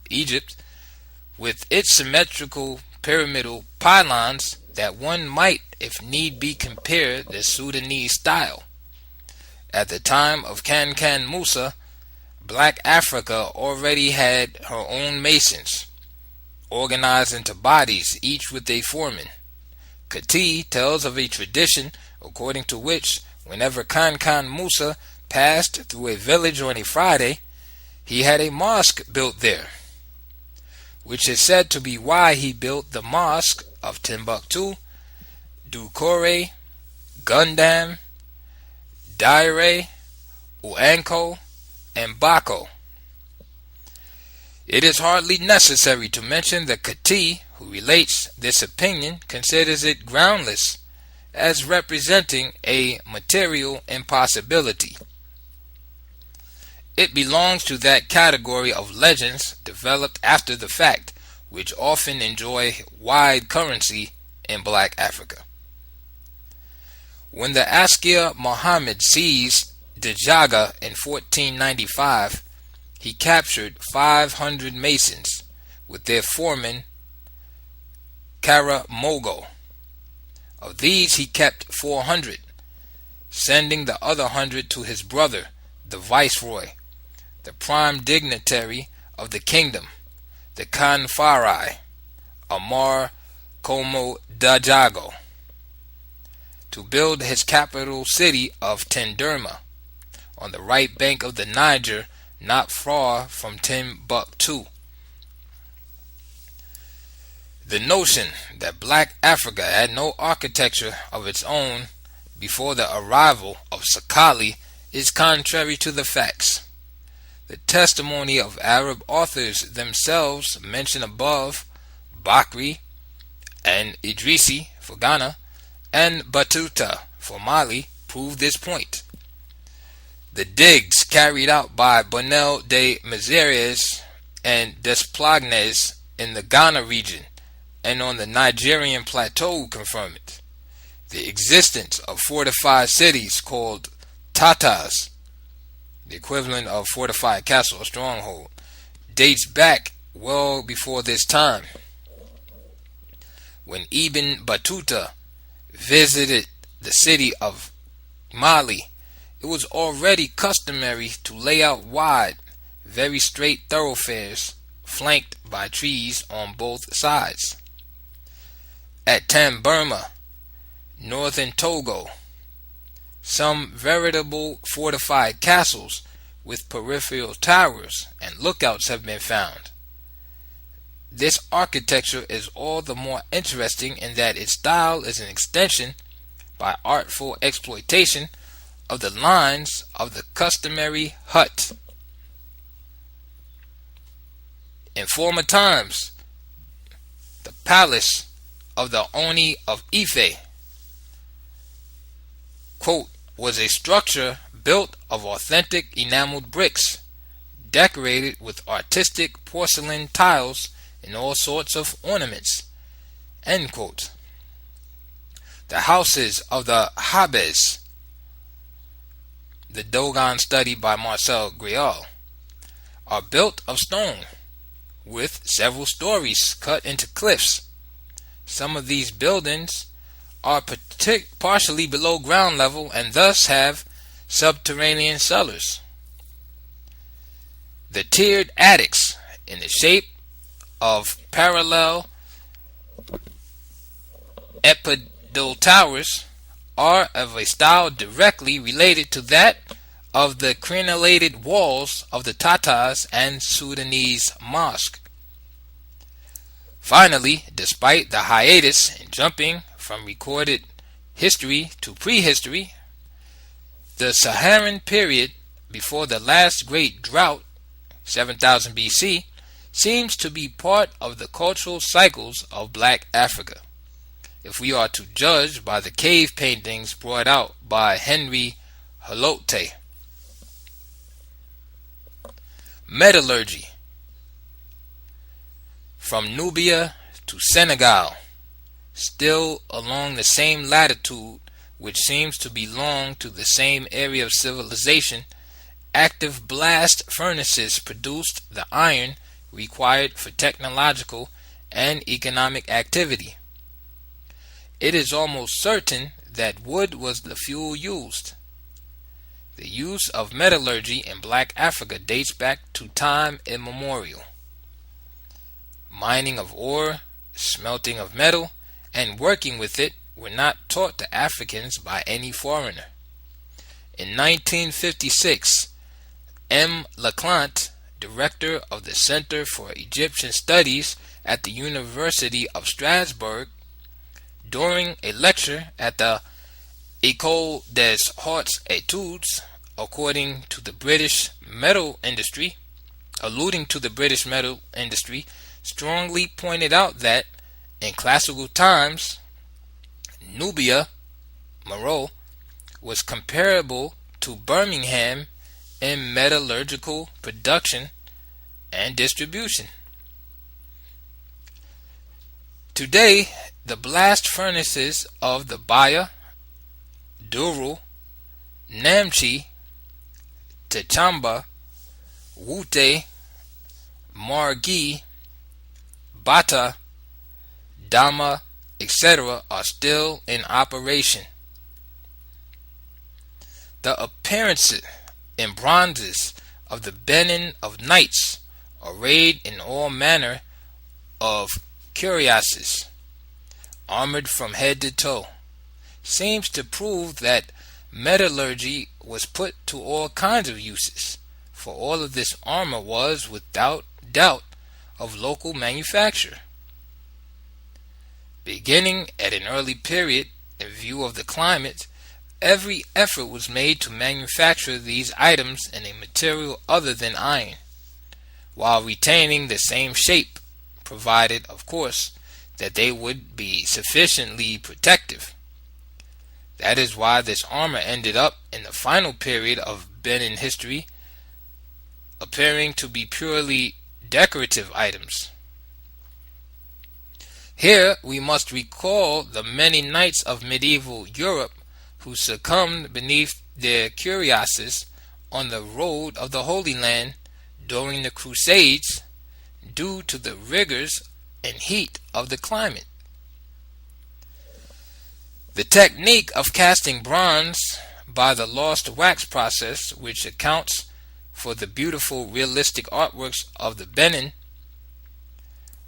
S1: Egypt, with its symmetrical pyramidal pylons, that one might, if need be, compare the Sudanese style. at the time of Kankan Musa, Black Africa already had her own masons, organized into bodies, each with a foreman. Kati tells of a tradition according to which, whenever Kankan Musa passed through a village on a Friday, he had a mosque built there, which is said to be why he built the mosque of Timbuktu, Dukore, Gundam, Daire, Uanko, and Bako. It is hardly necessary to mention that Kati, who relates this opinion, considers it groundless as representing a material impossibility. It belongs to that category of legends developed after the fact, which often enjoy wide currency in Black Africa. When the Askia Muhammad seized Djaga in 1495, he captured 500 masons with their foreman Karamogo. Of these he kept 400, sending the other 100 to his brother, the viceroy, the prime dignitary of the kingdom, the Kanfarai, Amar Komo Dajago, to build his capital city of Tenderma, on the right bank of the Niger, not far from Timbuktu. The notion that Black Africa had no architecture of its own before the arrival of Sakali is contrary to the facts. The testimony of Arab authors themselves mentioned above, Bakri and Idrisi for Ghana, and Batuta for Mali, prove this point. The digs carried out by Bonel de Mezeres and Desplanges in the Ghana region and on the Nigerian plateau confirm it. The existence of fortified cities called Tatas, the equivalent of fortified castle or stronghold, dates back well before this time. When Ibn Battuta visited the city of Mali, it was already customary to lay out wide, very straight thoroughfares flanked by trees on both sides. At Tamburma, northern Togo, some veritable fortified castles with peripheral towers and lookouts have been found. This architecture is all the more interesting in that its style is an extension, by artful exploitation, of the lines of the customary hut. In former times, the palace of the Oni of Ife, quote, was a structure built of authentic enameled bricks, decorated with artistic porcelain tiles and all sorts of ornaments, end quote. The houses of the Habes, the Dogon study by Marcel Grial, are built of stone, with several stories cut into cliffs. Some of these buildings are partially below ground level and thus have subterranean cellars. The tiered attics, in the shape of parallel epidal towers, are of a style directly related to that of the crenellated walls of the Tatars and Sudanese mosque. Finally, despite the hiatus in jumping from recorded history to prehistory, the Saharan period before the last great drought, 7000 BC, seems to be part of the cultural cycles of Black Africa, if we are to judge by the cave paintings brought out by Henry Halote. Metallurgy. From Nubia to Senegal, still along the same latitude, which seems to belong to the same area of civilization, active blast furnaces produced the iron required for technological and economic activity. It is almost certain that wood was the fuel used. The use of metallurgy in Black Africa dates back to time immemorial. Mining of ore, smelting of metal, and working with it were not taught to Africans by any foreigner. In 1956, M. Leclante, director of the Center for Egyptian Studies at the University of Strasbourg, during a lecture at the École des Hautes Études, alluding to the British metal industry, strongly pointed out that in classical times, Nubia, Meroe, was comparable to Birmingham in metallurgical production and distribution. Today, the blast furnaces of the Baya, Duru, Namche, Techamba, Wute, Margi, Bata, Dama, etc. are still in operation. The appearances in bronzes of the Benin of knights arrayed in all manner of cuirasses, armored from head to toe, seems to prove that metallurgy was put to all kinds of uses, for all of this armor was, without doubt, of local manufacture. Beginning at an early period, in view of the climate, every effort was made to manufacture these items in a material other than iron, while retaining the same shape, provided, of course, that they would be sufficiently protective. That is why this armor ended up in the final period of Benin history appearing to be purely decorative items. Here we must recall the many knights of medieval Europe who succumbed beneath their cuirasses on the road of the Holy Land during the Crusades due to the rigors and heat of the climate. The technique of casting bronze by the lost wax process, which accounts for the beautiful realistic artworks of the Benin,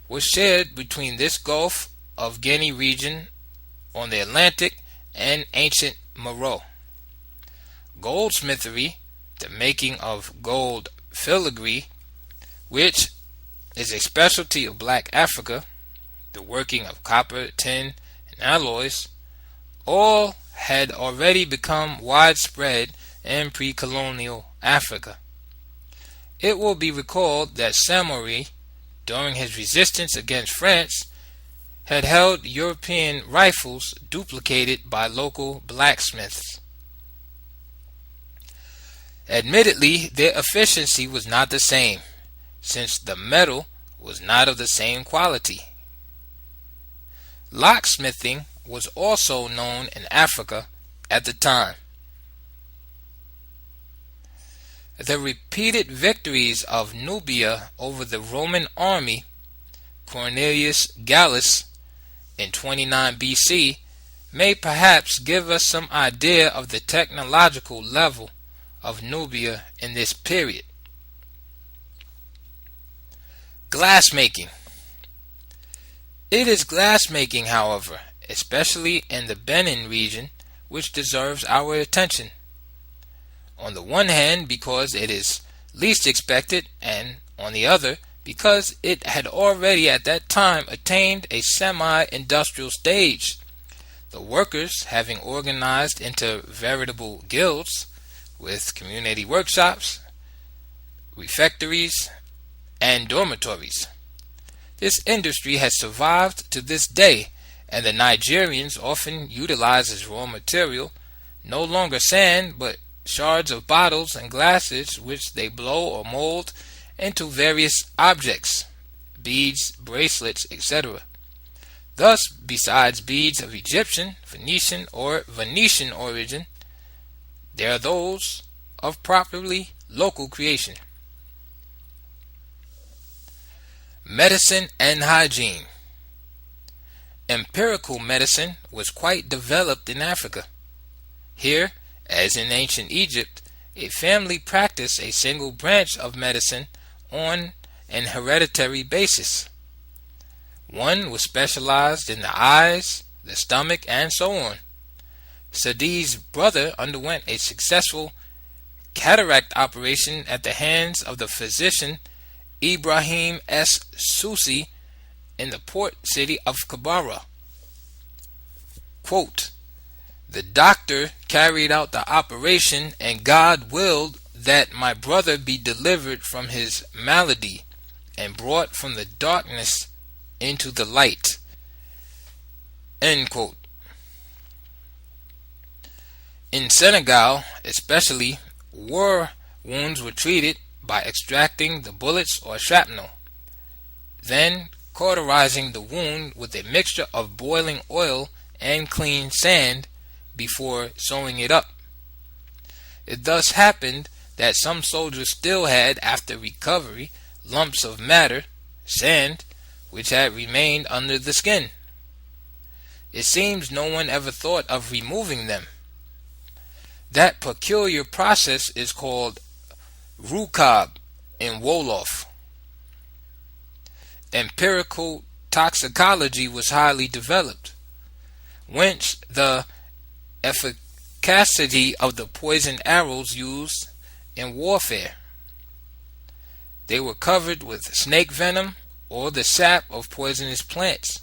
S1: was shared between this Gulf of Guinea region on the Atlantic and ancient Meroe. Goldsmithery, the making of gold filigree, which is a specialty of Black Africa, the working of copper, tin, and alloys, all had already become widespread in pre-colonial Africa. It will be recalled that Samori, during his resistance against France, had held European rifles duplicated by local blacksmiths. Admittedly, their efficiency was not the same, since the metal was not of the same quality. Locksmithing was also known in Africa at the time. The repeated victories of Nubia over the Roman army, Cornelius Gallus, in 29 BC, may perhaps give us some idea of the technological level of Nubia in this period. Glassmaking. It is glassmaking, however, especially in the Benin region, which deserves our attention. On the one hand, because it is least expected, and on the other, because it had already at that time attained a semi-industrial stage, the workers having organized into veritable guilds with community workshops, refectories, and dormitories. This industry has survived to this day, and the Nigerians often utilize as raw material no longer sand but shards of bottles and glasses, which they blow or mold into various objects, beads, bracelets, etc. Thus, besides beads of Egyptian, Phoenician, or Venetian origin, there are those of properly local creation. Medicine and hygiene. Empirical medicine was quite developed in Africa. Here, as in ancient Egypt, a family practiced a single branch of medicine on an hereditary basis. One was specialized in the eyes, the stomach, and so on. Sadi's brother underwent a successful cataract operation at the hands of the physician Ibrahim S. Susi in the port city of Kabara. Quote, "The doctor carried out the operation, and God willed that my brother be delivered from his malady and brought from the darkness into the light." End quote. In Senegal, especially, war wounds were treated by extracting the bullets or shrapnel, then cauterizing the wound with a mixture of boiling oil and clean sand before sewing it up. It thus happened that some soldiers still had, after recovery, lumps of matter, sand, which had remained under the skin. It seems no one ever thought of removing them. That peculiar process is called rukab in Wolof. Empirical toxicology was highly developed, whence the efficacy of the poison arrows used in warfare. They were covered with snake venom or the sap of poisonous plants.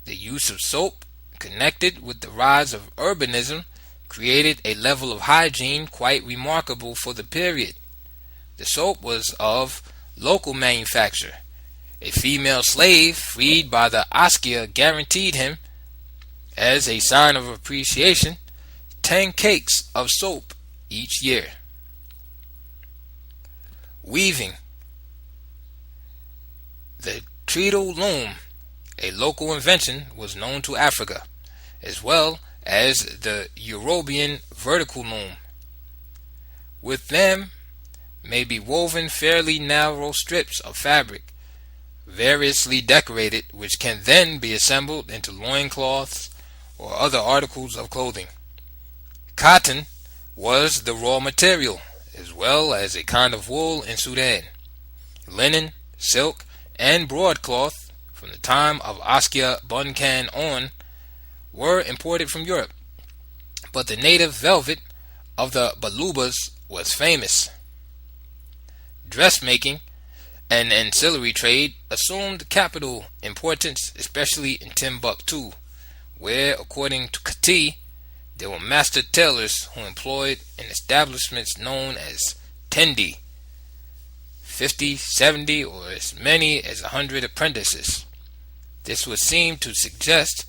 S1: The use of soap, connected with the rise of urbanism, created a level of hygiene quite remarkable for the period. The soap was of local manufacture. A female slave freed by the Askia guaranteed him, as a sign of appreciation, 10 cakes of soap each year. Weaving. The treadle loom, a local invention, was known to Africa, as well as the European vertical loom. With them may be woven fairly narrow strips of fabric, variously decorated, which can then be assembled into loincloths or other articles of clothing. Cotton was the raw material, as well as a kind of wool in Sudan. Linen, silk, and broadcloth, from the time of Askia Bunkan on, were imported from Europe, but the native velvet of the Balubas was famous. Dressmaking, an ancillary trade, assumed capital importance, especially in Timbuktu, where, according to Kati, there were master tailors who employed in establishments known as tendi, 50, 70, or as many as 100 apprentices. This would seem to suggest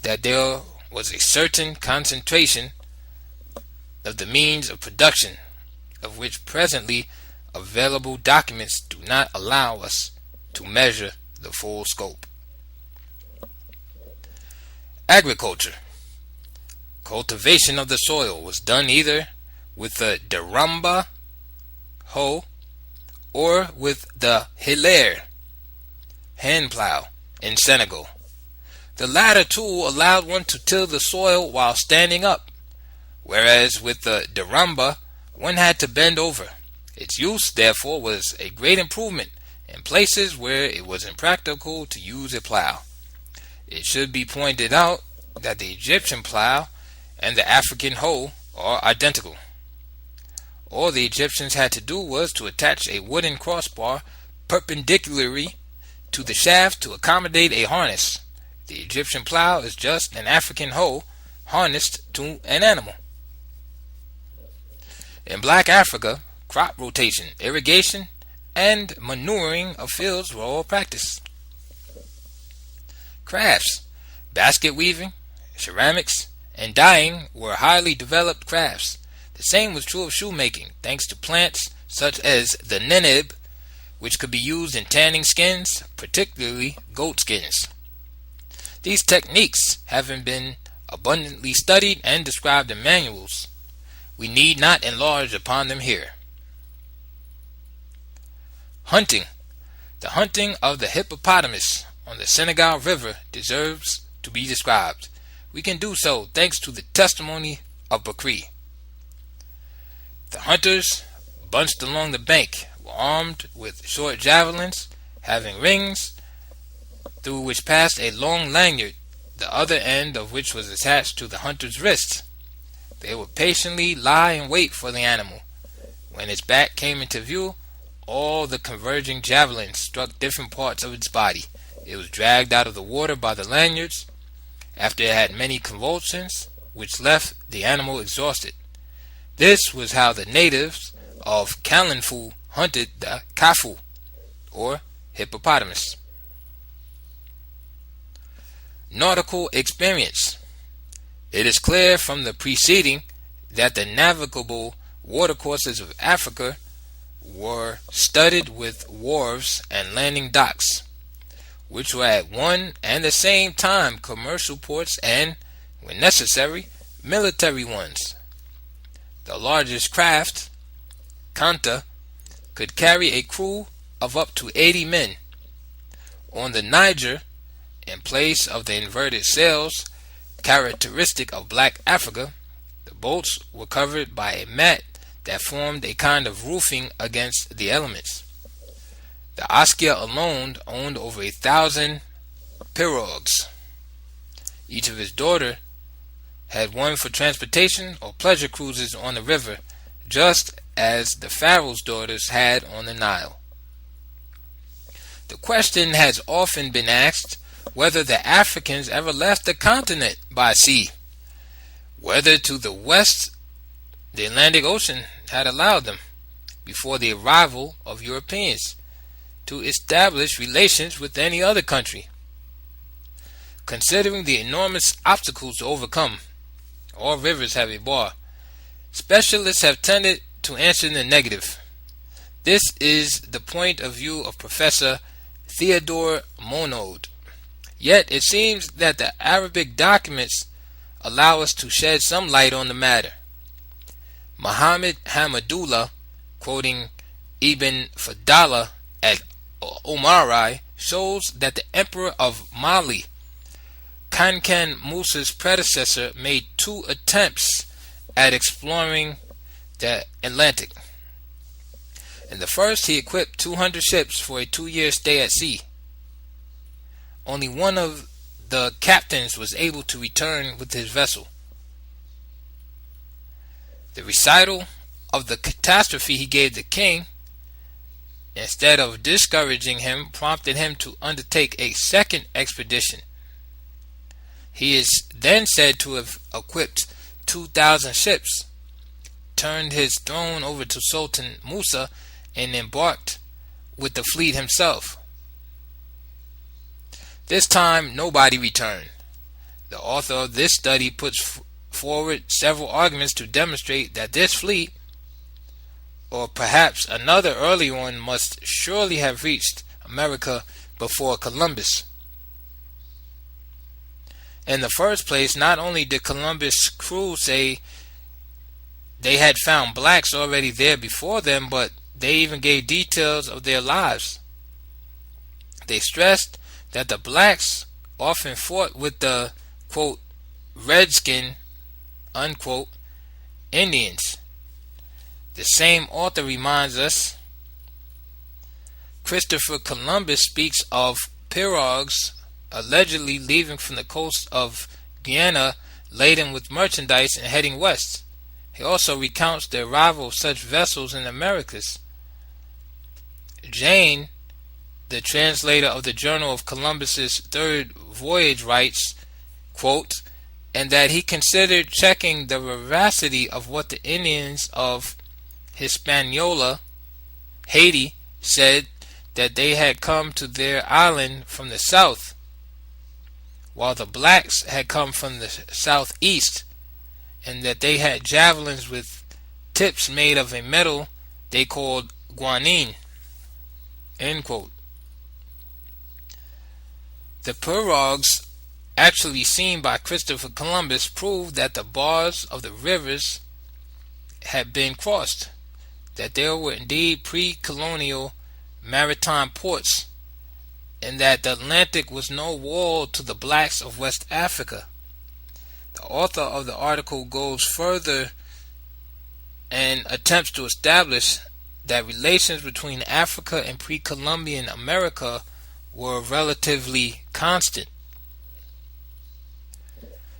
S1: that there was a certain concentration of the means of production, of which presently available documents do not allow us to measure the full scope. Agriculture. Cultivation of the soil was done either with the deramba, hoe, or with the hilaire, hand plow, in Senegal. The latter tool allowed one to till the soil while standing up, whereas with the deramba one had to bend over. Its use, therefore, was a great improvement in places where it was impractical to use a plow. It should be pointed out that the Egyptian plow and the African hoe are identical. All the Egyptians had to do was to attach a wooden crossbar perpendicularly to the shaft to accommodate a harness. The Egyptian plow is just an African hoe harnessed to an animal. In Black Africa, crop rotation, irrigation, and manuring of fields were all practiced. Crafts, basket weaving, ceramics, and dyeing were highly developed crafts. The same was true of shoemaking, thanks to plants such as the neneb, which could be used in tanning skins, particularly goat skins. These techniques, having been abundantly studied and described in manuals, we need not enlarge upon them here. Hunting. The hunting of the hippopotamus on the Senegal River deserves to be described. We can do so thanks to the testimony of Bakri. The hunters, bunched along the bank, were armed with short javelins having rings through which passed a long lanyard, the other end of which was attached to the hunter's wrist. They would patiently lie in wait for the animal. When its back came into view, all the converging javelins struck different parts of its body. It was dragged out of the water by the lanyards after it had many convulsions, which left the animal exhausted. This was how the natives of Kalanfu hunted the kafu, or hippopotamus. Nautical experience. It is clear from the preceding that the navigable watercourses of Africa were studded with wharves and landing docks, which were at one and the same time commercial ports and, when necessary, military ones. The largest craft, Kanta, could carry a crew of up to 80 men. On the Niger, in place of the inverted sails characteristic of black Africa, the boats were covered by a mat that formed a kind of roofing against the elements. The Askia alone owned over 1,000 pirogues. Each of his daughters had one for transportation or pleasure cruises on the river, just as the Pharaoh's daughters had on the Nile. The question has often been asked whether the Africans ever left the continent by sea, whether to the west the Atlantic Ocean had allowed them, before the arrival of Europeans, to establish relations with any other country. Considering the enormous obstacles to overcome, all rivers have a bar. Specialists have tended to answer in the negative. This is the point of view of Professor Theodore Monod. Yet it seems that the Arabic documents allow us to shed some light on the matter. Muhammad Hamadullah, quoting Ibn Fadala at Omari, shows that the emperor of Mali, Kankan Musa's predecessor, made 2 attempts at exploring the Atlantic. In the first, he equipped 200 ships for a 2-year stay at sea. Only one of the captains was able to return with his vessel. The recital of the catastrophe he gave the king, instead of discouraging him, prompted him to undertake a second expedition. He is then said to have equipped 2,000 ships, turned his throne over to Sultan Musa, and embarked with the fleet himself. This time nobody returned. The author of this study puts forward several arguments to demonstrate that this fleet, or perhaps another early one, must surely have reached America before Columbus. In the first place, not only did Columbus' crew say they had found blacks already there before them, but they even gave details of their lives. They stressed that the blacks often fought with the, quote, redskin, unquote, Indians. The same author reminds us, Christopher Columbus speaks of pirogues allegedly leaving from the coast of Guyana laden with merchandise and heading west. He also recounts the arrival of such vessels in the Americas. Jane, the translator of the Journal of Columbus's third voyage, writes, quote, and that he considered checking the veracity of what the Indians of Hispaniola, Haiti, said, that they had come to their island from the south, while the blacks had come from the southeast, and that they had javelins with tips made of a metal they called guanine. End quote. The pirogues actually seen by Christopher Columbus proved that the bars of the rivers had been crossed, that there were indeed pre-colonial maritime ports, and that the Atlantic was no wall to the blacks of West Africa. The author of the article goes further and attempts to establish that relations between Africa and pre-Columbian America were relatively constant.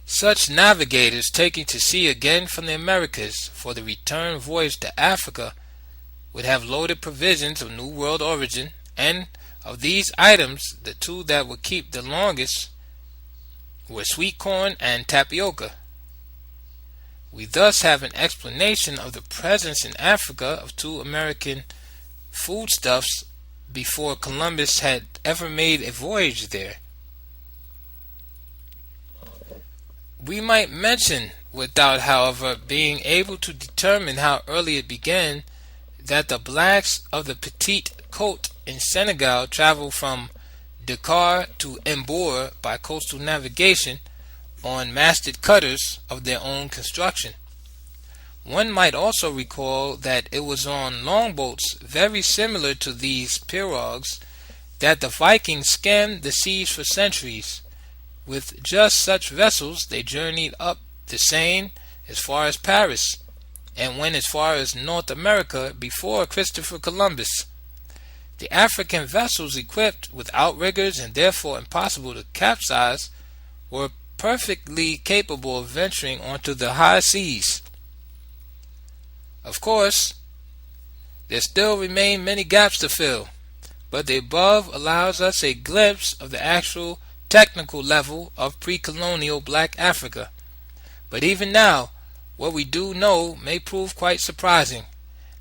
S1: Such navigators taking to sea again from the Americas for the return voyage to Africa would have loaded provisions of New World origin, and of these items, the two that would keep the longest were sweet corn and tapioca. We thus have an explanation of the presence in Africa of two American foodstuffs before Columbus had ever made a voyage there. We might mention, without however being able to determine how early it began, that the blacks of the Petite Côte in Senegal traveled from Dakar to Mbour by coastal navigation on masted cutters of their own construction. One might also recall that it was on longboats very similar to these pirogues that the Vikings scanned the seas for centuries. With just such vessels they journeyed up the Seine as far as Paris, and went as far as North America before Christopher Columbus. The African vessels equipped with outriggers and therefore impossible to capsize were perfectly capable of venturing onto the high seas. Of course, there still remain many gaps to fill, but the above allows us a glimpse of the actual technical level of pre-colonial black Africa. But even now, what we do know may prove quite surprising,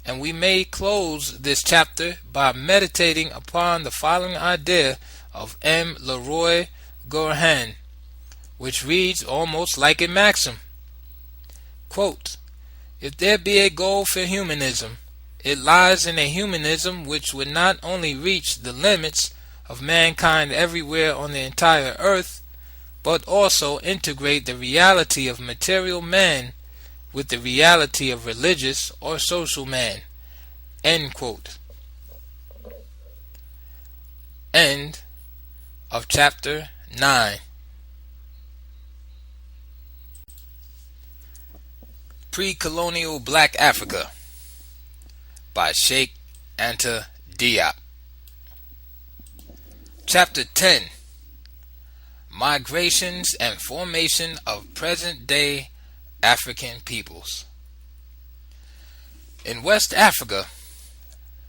S1: and we may close this chapter by meditating upon the following idea of M. Leroy Gourhan, which reads almost like a maxim. Quote, "If there be a goal for humanism, it lies in a humanism which would not only reach the limits of mankind everywhere on the entire earth, but also integrate the reality of material man with the reality of religious or social man." End quote. End of chapter 9. Pre-Colonial Black Africa by Sheikh Anta Diop. Chapter 10. Migrations and Formation of Present-Day African Peoples. In West Africa,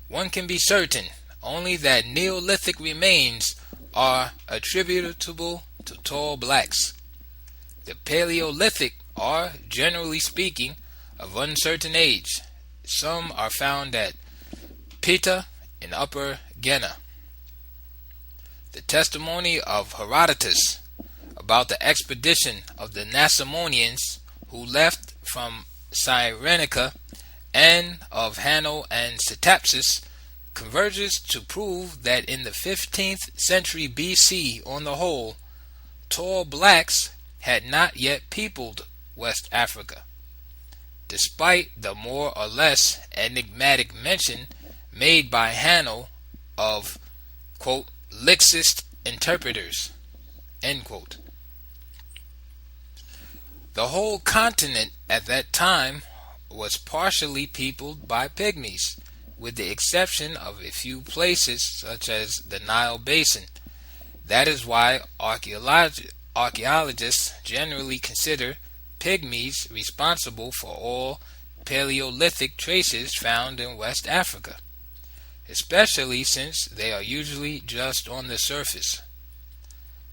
S1: one can be certain only that Neolithic remains are attributable to tall blacks. The Paleolithic are, generally speaking, of uncertain age. Some are found at Pita in Upper Ghana. The testimony of Herodotus about the expedition of the Nasamonians who left from Cyrenaica, and of Hanno and Ctesippus converges to prove that in the 15th century BC, on the whole, tall blacks had not yet peopled West Africa, despite the more or less enigmatic mention made by Hanno of, quote, Lixist interpreters, end quote. The whole continent at that time was partially peopled by pygmies, with the exception of a few places such as the Nile Basin. That is why archaeologists generally consider pygmies responsible for all Paleolithic traces found in West Africa, especially since they are usually just on the surface.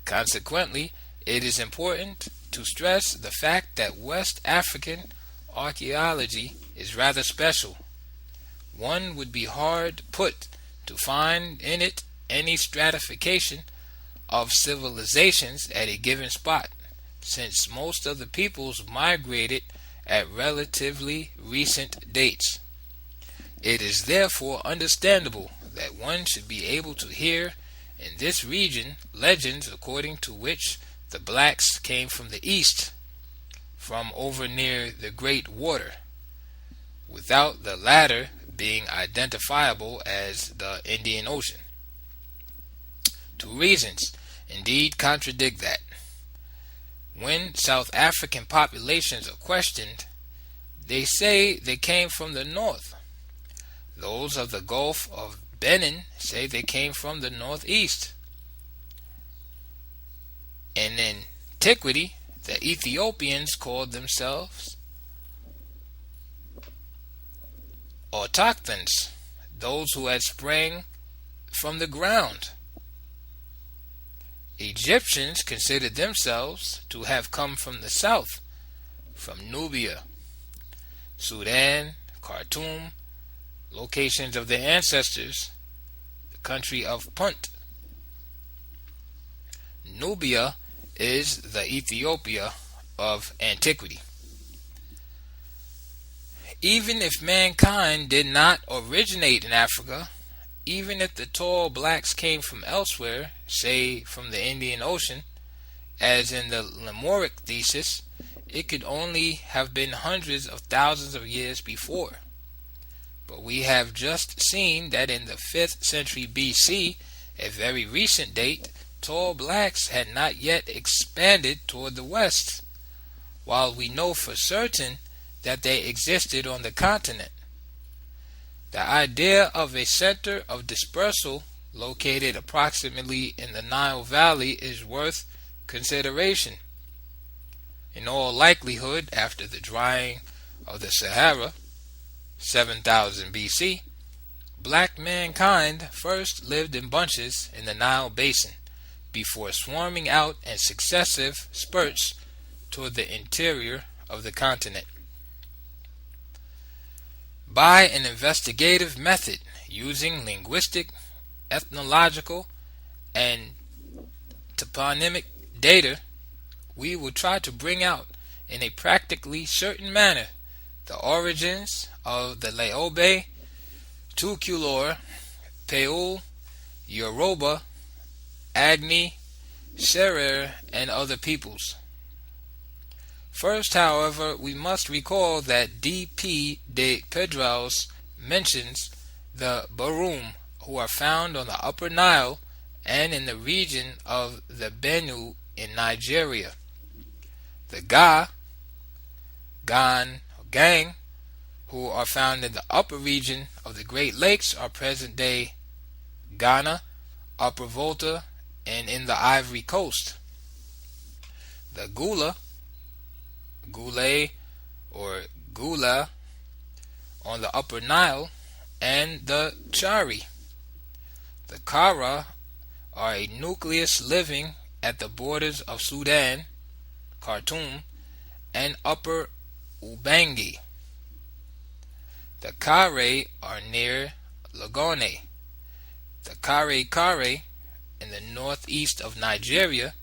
S1: Consequently, it is important to stress the fact that West African archaeology is rather special. One would be hard put to find in it any stratification of civilizations at a given spot, since most of the peoples migrated at relatively recent dates. It is therefore understandable that one should be able to hear in this region legends according to which the blacks came from the east, from over near the Great Water, without the latter being identifiable as the Indian Ocean. Two reasons indeed contradict that. When South African populations are questioned, They say they came from the north. Those of the Gulf of Benin say they came from the northeast. In antiquity, the Ethiopians called themselves autochthons, those who had sprang from the ground. Egyptians considered themselves to have come from the south, from Nubia, Sudan, Khartoum, locations of their ancestors, the country of Punt. Nubia is the Ethiopia of antiquity. Even if mankind did not originate in Africa, even if the tall blacks came from elsewhere, say from the Indian Ocean, as in the Lemuric thesis, it could only have been hundreds of thousands of years before. But we have just seen that in the 5th century BC, a very recent date, tall blacks had not yet expanded toward the west, while we know for certain that they existed on the continent. The idea of a center of dispersal located approximately in the Nile Valley is worth consideration. In all likelihood, after the drying of the Sahara, 7000 BC, black mankind first lived in bunches in the Nile basin, before swarming out in successive spurts toward the interior of the continent. By an investigative method using linguistic, ethnological, and toponymic data, we will try to bring out in a practically certain manner the origins of the Leobe, Tukulor, Peul, Yoruba, Agni, Serer, and other peoples. First, however, we must recall that D.P. de Pedrals mentions the Barum, who are found on the Upper Nile and in the region of the Benue in Nigeria. The Gang, who are found in the upper region of the Great Lakes, are present-day Ghana, Upper Volta, and in the Ivory Coast. The Gule, or Gula, on the Upper Nile, and the Chari. The Kara are a nucleus living at the borders of Sudan, Khartoum, and Upper Ubangi. The Kare are near Lagone. The Kare in the northeast of Nigeria,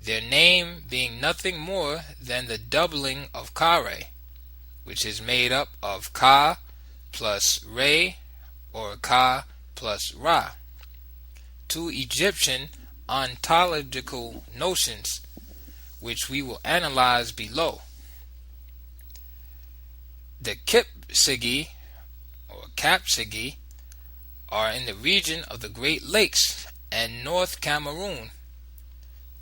S1: their name being nothing more than the doubling of Kare, which is made up of Ka plus Re or Ka plus Ra, two Egyptian ontological notions which we will analyze below. The Kipsigi or Kapsigi are in the region of the Great Lakes and North Cameroon.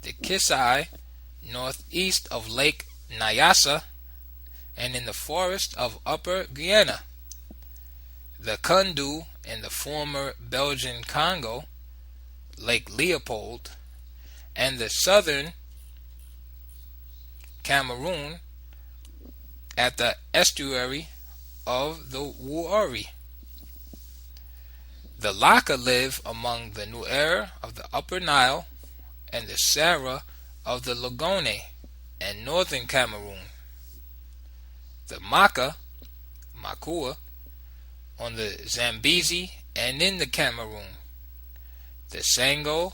S1: The Kisai northeast of Lake Nyassa and in the forest of Upper Guyana. The Kundu in the former Belgian Congo, Lake Leopold, and the southern Cameroon at the estuary of the Wuori. The Laka live among the Nuer of the Upper Nile and the Sara of the Lagone and northern Cameroon. The Makua on the Zambezi and in the Cameroon. The Sango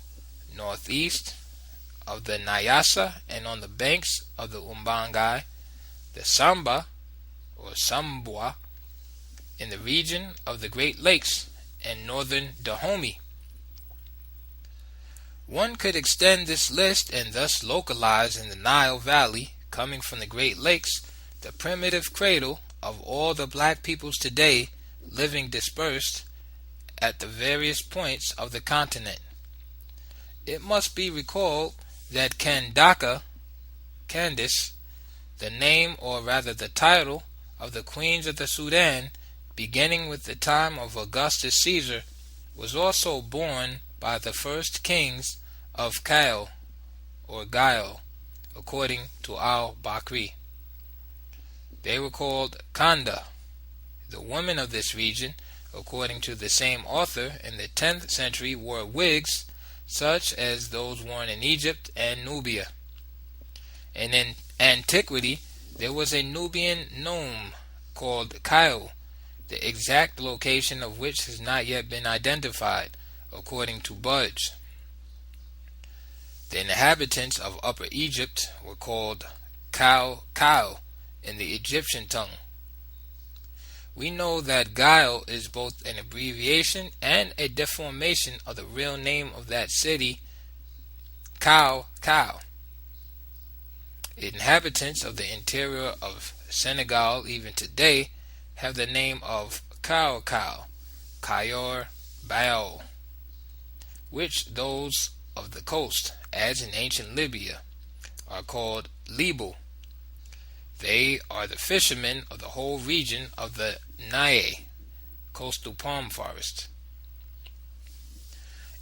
S1: northeast of the Nyassa and on the banks of the Umbangai. The Samba or Sambwa in the region of the Great Lakes and northern Dahomey. One could extend this list and thus localize in the Nile Valley, coming from the Great Lakes, the primitive cradle of all the black peoples today living dispersed at the various points of the continent. It must be recalled that Candace, the name or rather the title of the queens of the Sudan, beginning with the time of Augustus Caesar, was also borne by the first kings of Kail or Gael, according to al-Bakri. They were called Kanda. The women of this region, according to the same author, in the 10th century wore wigs such as those worn in Egypt and Nubia. And in antiquity, there was a Nubian nome called Kail, the exact location of which has not yet been identified, according to Budge. The inhabitants of Upper Egypt were called Kau in the Egyptian tongue. We know that Gael is both an abbreviation and a deformation of the real name of that city, Kau. Inhabitants of the interior of Senegal even today have the name of Kayor Bao, which those of the coast, as in ancient Libya, are called Libu. They are the fishermen of the whole region of the Naye, coastal palm forest.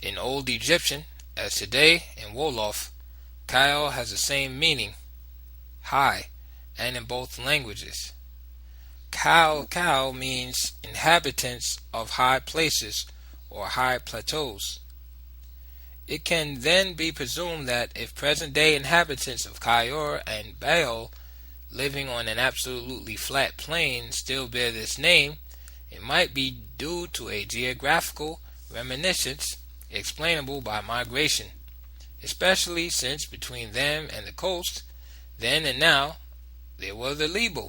S1: In Old Egyptian, as today in Wolof, Kyle has the same meaning, high, and in both languages. Kau means inhabitants of high places or high plateaus. It can then be presumed that if present-day inhabitants of Kayor and Baal living on an absolutely flat plain still bear this name, it might be due to a geographical reminiscence explainable by migration, especially since between them and the coast, then and now, there were the Libu.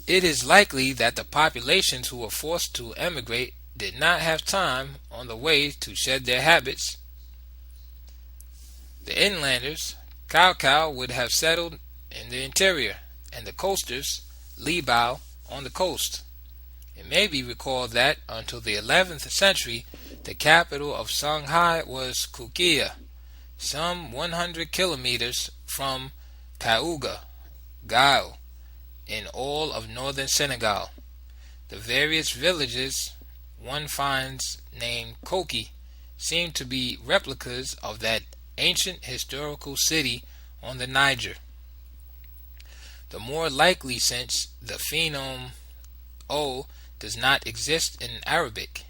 S1: It is likely that the populations who were forced to emigrate did not have time on the way to shed their habits. The inlanders, Kau, would have settled in the interior, and the coasters, Libau, on the coast. It may be recalled that until the 11th century, the capital of Songhai was Kukia, some 100 kilometers from Kaouga, Gao, in all of northern Senegal. The various villages one finds named Koki seem to be replicas of that ancient historical city on the Niger. The more likely, since the phenome O does not exist in Arabic,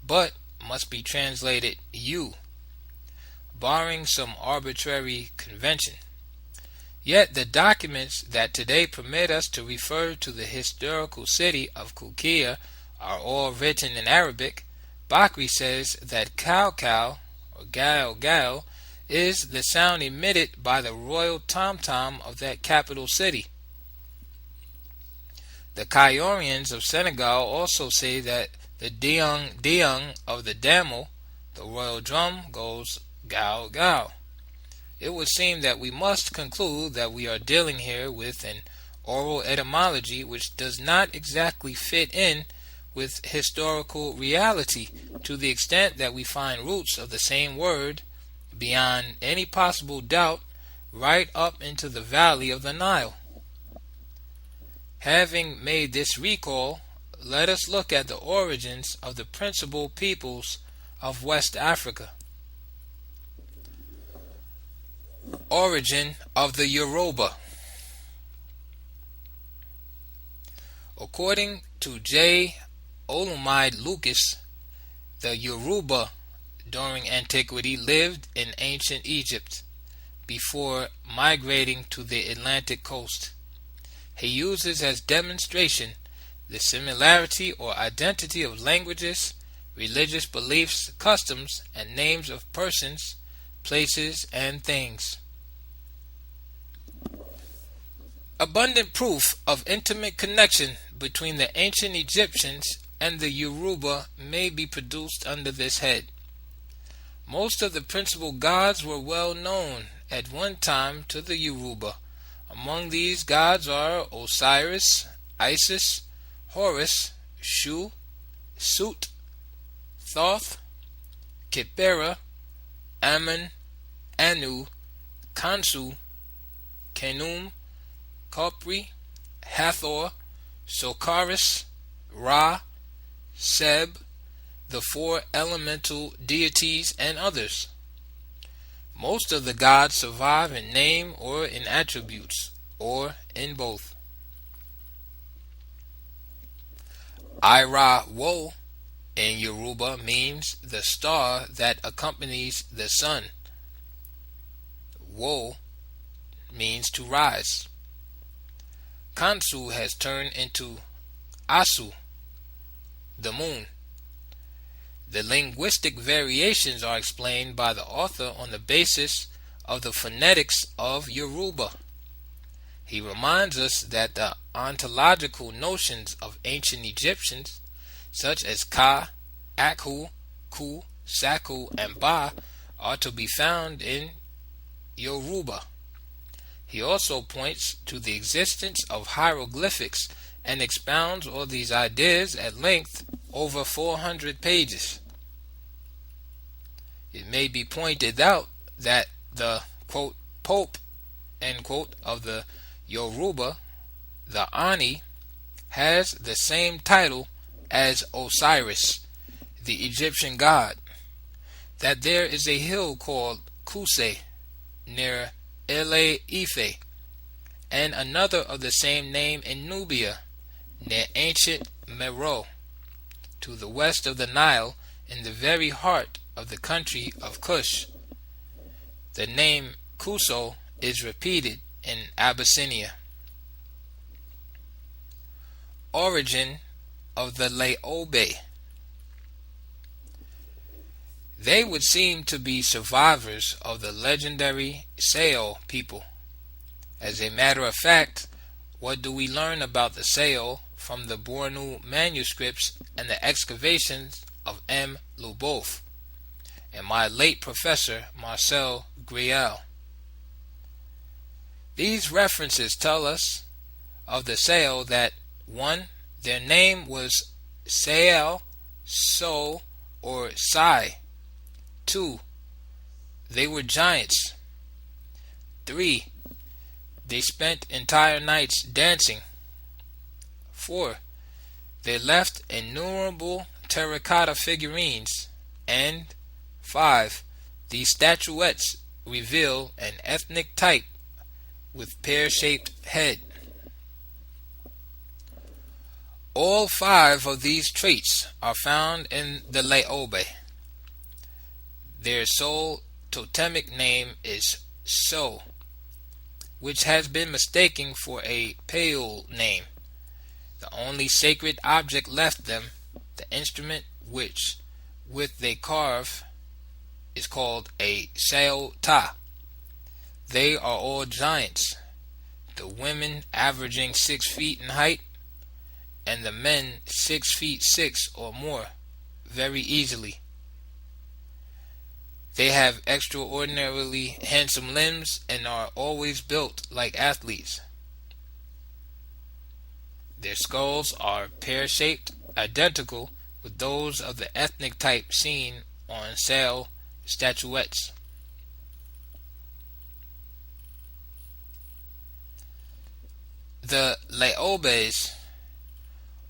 S1: but must be translated U, barring some arbitrary convention. Yet the documents that today permit us to refer to the historical city of Kukia are all written in Arabic. Bakri says that Kau, or Gal, is the sound emitted by the royal tom-tom of that capital city. The Kayorians of Senegal also say that the diung of the damel, the royal drum, goes Gao. It would seem that we must conclude that we are dealing here with an oral etymology which does not exactly fit in with historical reality, to the extent that we find roots of the same word, beyond any possible doubt, right up into the valley of the Nile. Having made this recall, let us look at the origins of the principal peoples of West Africa. Origin of the Yoruba. According to J. Olumide Lucas, the Yoruba during antiquity lived in ancient Egypt before migrating to the Atlantic coast. He uses as demonstration the similarity or identity of languages, religious beliefs, customs, and names of persons, places, and things. Abundant proof of intimate connection between the ancient Egyptians and the Yoruba may be produced under this head. Most of the principal gods were well known at one time to the Yoruba. Among these gods are Osiris, Isis, Horus, Shu, Sut, Thoth, Khepera, Ammon, Anu, Kansu, Khnum, Khopri, Hathor, Sokaris, Ra, Seb, the four elemental deities, and others. Most of the gods survive in name or in attributes, or in both. Ira Wo in Yoruba means the star that accompanies the sun. Wo means to rise. Kansu has turned into Asu, the moon. The linguistic variations are explained by the author on the basis of the phonetics of Yoruba. He reminds us that the ontological notions of ancient Egyptians, such as Ka, Akhu, Ku, Saku, and Ba, are to be found in Yoruba. He also points to the existence of hieroglyphics and expounds on these ideas at length over 400 pages. It may be pointed out that the quote, Pope end quote, of the Yoruba, the Ani, has the same title as Osiris, the Egyptian god, that there is a hill called Kuse near Ele Ife, and another of the same name in Nubia, near ancient Meroe, to the west of the Nile, in the very heart of the country of Kush. The name Kuso is repeated in Abyssinia. Origin of the Leobe. They would seem to be survivors of the legendary Sao people. As a matter of fact, what do we learn about the Sao from the Bornu manuscripts and the excavations of M. Luboff and my late professor Marcel Grial? These references tell us of the Sao that 1. Their name was Sael, So, or Sai. 2. They were giants. 3. They spent entire nights dancing. 4. They left innumerable terracotta figurines. And 5. These statuettes reveal an ethnic type with pear-shaped head. All 5 of these traits are found in the Leobe. Their sole totemic name is So, which has been mistaken for a Peul name. The only sacred object left them, the instrument which with they carve, is called a Sao Ta. They are all giants, the women averaging 6 feet in height, and the men 6 feet 6 or more, very easily. They have extraordinarily handsome limbs and are always built like athletes. Their skulls are pear-shaped, identical with those of the ethnic type seen on Sao statuettes. The Leobe's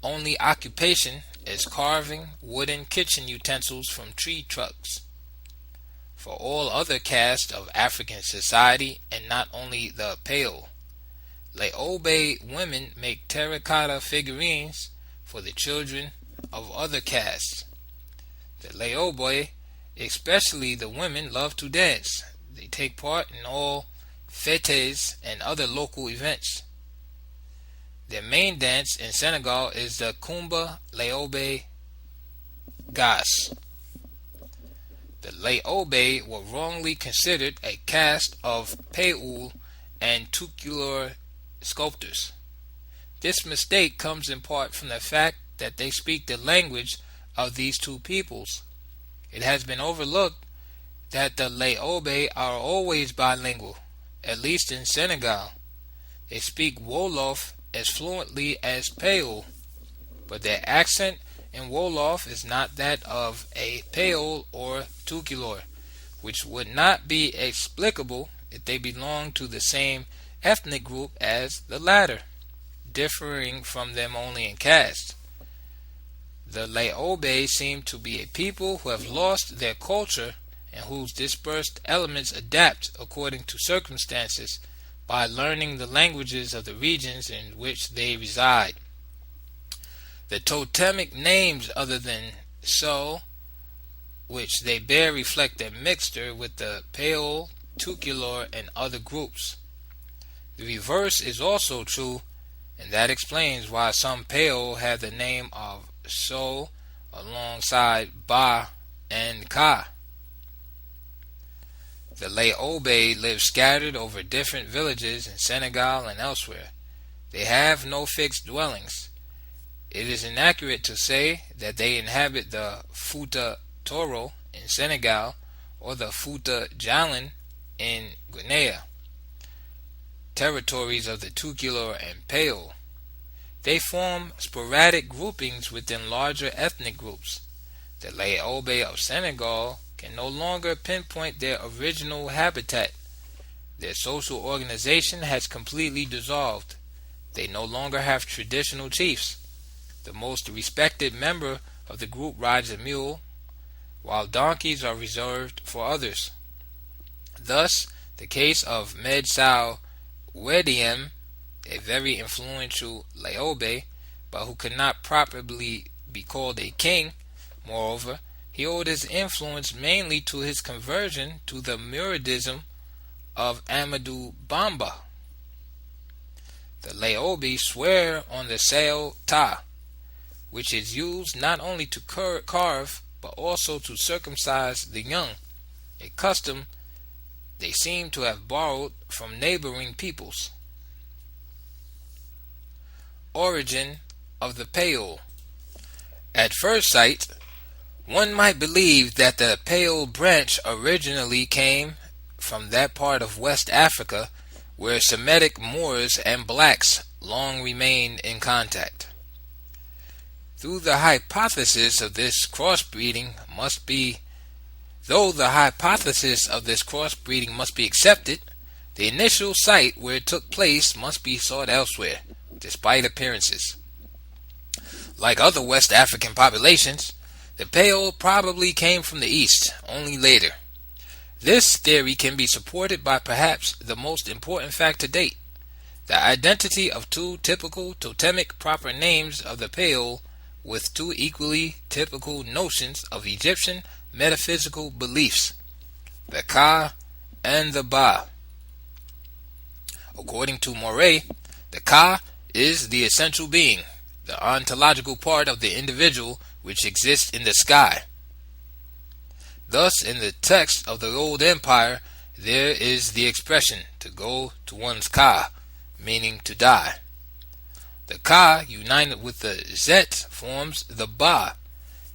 S1: only occupation is carving wooden kitchen utensils from tree trunks. For all other castes of African society, and not only the Peul, Leobe women make terracotta figurines for the children of other castes. The Leobe, especially the women, love to dance. They take part in all fetes and other local events. Their main dance in Senegal is the Kumba Leobe Gas. The Leobe were wrongly considered a caste of Peul and tucular sculptors. This mistake comes in part from the fact that they speak the language of these two peoples. It has been overlooked that the Leobe are always bilingual, at least in Senegal. They speak Wolof as fluently as Peul, but their accent in Wolof is not that of a Peul or tucular, which would not be explicable if they belonged to the same ethnic group as the latter. differing from them only in caste. The Laobe seem to be a people who have lost their culture and whose dispersed elements adapt according to circumstances by learning the languages of the regions in which they reside. The totemic names other than So, which they bear, reflect their mixture with the Pale, Tukulor, and other groups. The reverse is also true, and that explains why some Pale have the name of So alongside Ba and Ka. The Laobe live scattered over different villages in Senegal and elsewhere. They have no fixed dwellings. It is inaccurate to say that they inhabit the Fouta Toro in Senegal or the Fouta Djallon in Guinea, territories of the Tukulor and Pale. They form sporadic groupings within larger ethnic groups. The Laobe of Senegal can no longer pinpoint their original habitat. Their social organization has completely dissolved. They no longer have traditional chiefs. The most respected member of the group rides a mule, while donkeys are reserved for others. Thus, the case of Medsau Wediem, a very influential Laobe, but who could not properly be called a king. Moreover, he owed his influence mainly to his conversion to the Muridism of Amadou Bamba. The Laobe swear on the Sao Ta, which is used not only to carve but also to circumcise the young, a custom they seem to have borrowed from neighboring peoples. Origin of the Pale. At first sight, one might believe that the Pale branch originally came from that part of West Africa where Semitic Moors and blacks long remained in contact. Though the hypothesis of this crossbreeding must be accepted, the initial site where it took place must be sought elsewhere, despite appearances. Like other West African populations, the Pale probably came from the east, only later. This theory can be supported by perhaps the most important fact to date: the identity of two typical totemic proper names of the Pale with two equally typical notions of Egyptian metaphysical beliefs, the Ka and the Ba. According to Moray, the Ka is the essential being, the ontological part of the individual which exists in the sky. Thus, in the text of the Old Empire, there is the expression to go to one's Ka, meaning to die. The Ka, united with the Zet, forms the Ba,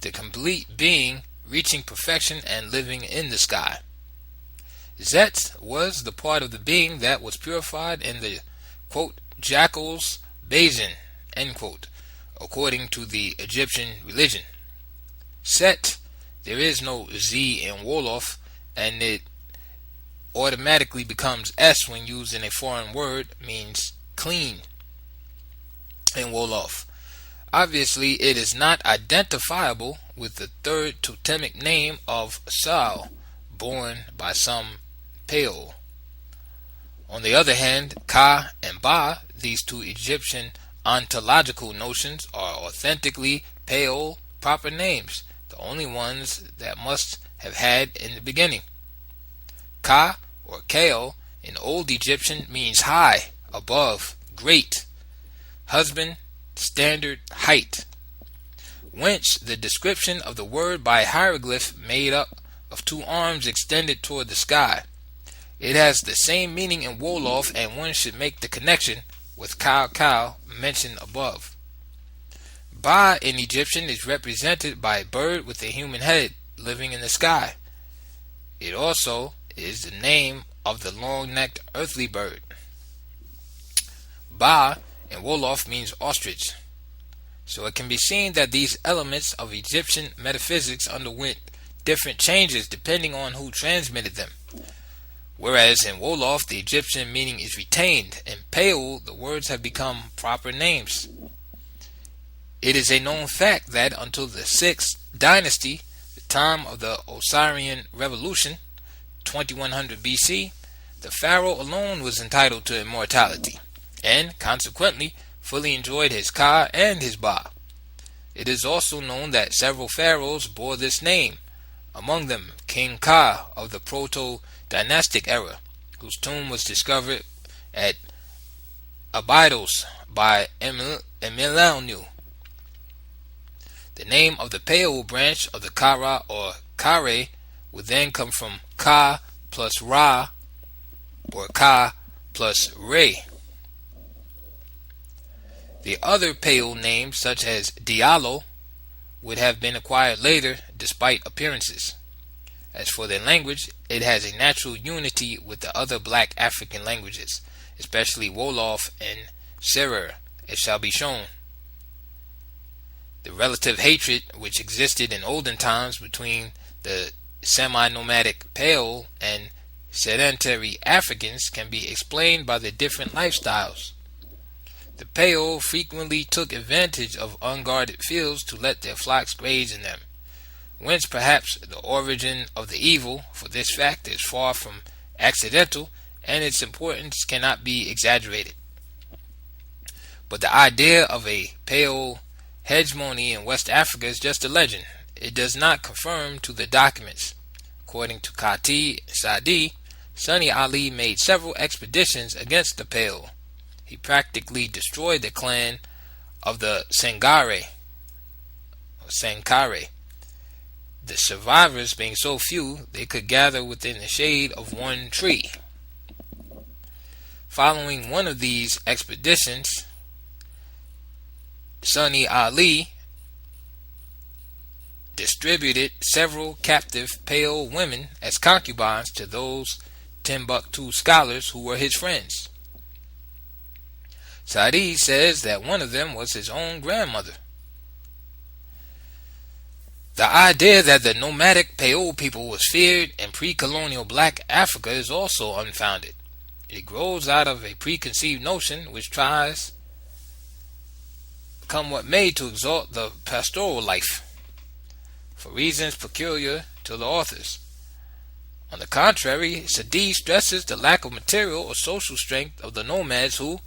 S1: the complete being reaching perfection and living in the sky. Zet was the part of the being that was purified in the, quote, jackal's basin, end quote, according to the Egyptian religion. Set, there is no Z in Wolof, and it automatically becomes S when used in a foreign word, means clean in Wolof. Obviously, it is not identifiable with the third totemic name of Sao, borne by some Pale. On the other hand, Ka and Ba, these two Egyptian ontological notions, are authentically Pale proper names, the only ones that must have had in the beginning. Ka, or Kao, in Old Egyptian means high, above, great, husband, standard, height. Whence the description of the word by hieroglyph made up of two arms extended toward the sky. It has the same meaning in Wolof, and one should make the connection with Kao mentioned above. Ba in Egyptian is represented by a bird with a human head living in the sky. It also is the name of the long-necked earthly bird. Ba in Wolof means ostrich. So it can be seen that these elements of Egyptian metaphysics underwent different changes depending on who transmitted them. whereas in Wolof the Egyptian meaning is retained. In Peul the words have become proper names. It is a known fact that until the 6th dynasty, the time of the Osirian Revolution, 2100 BC, the pharaoh alone was entitled to immortality, and consequently fully enjoyed his Ka and his Ba. It is also known that several pharaohs bore this name, among them King Ka of the Proto-Dynastic era, whose tomb was discovered at Abydos by Emilianu. The name of the Peul branch of the Kara or Kare would then come from Ka plus Ra or Ka plus Re. The other Peul names, such as Diallo, would have been acquired later despite appearances. As for their language, it has a natural unity with the other black African languages, especially Wolof and Serer, as shall be shown. The relative hatred which existed in olden times between the semi-nomadic Peul and sedentary Africans can be explained by the different lifestyles. The Peul frequently took advantage of unguarded fields to let their flocks graze in them, whence perhaps the origin of the evil, for this fact is far from accidental and its importance cannot be exaggerated. But the idea of a Peul hegemony in West Africa is just a legend. It does not conform to the documents. According to Kati Sadi, Sunni Ali made several expeditions against the Peul. He practically destroyed the clan of the Sankare. The survivors being so few, they could gather within the shade of one tree. Following one of these expeditions, Sunni Ali distributed several captive Peul women as concubines to those Timbuktu scholars who were his friends. Sadi says that one of them was his own grandmother. The idea that the nomadic Peul people was feared in pre-colonial black Africa is also unfounded. It grows out of a preconceived notion which tries, come what may, to exalt the pastoral life, for reasons peculiar to the authors. On the contrary, Sadi stresses the lack of material or social strength of the nomads who,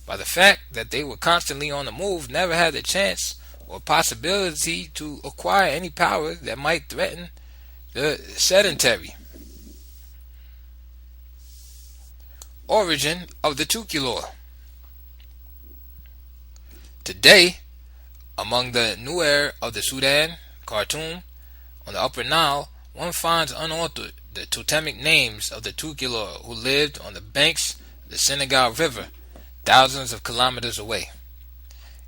S1: by the fact that they were constantly on the move, never had the chance or possibility to acquire any power that might threaten the sedentary. Origin of the Tukulor. Today, among the Nuer of the Sudan, Khartoum, on the Upper Nile, one finds unaltered the totemic names of the Tukulor who lived on the banks of the Senegal River, thousands of kilometers away.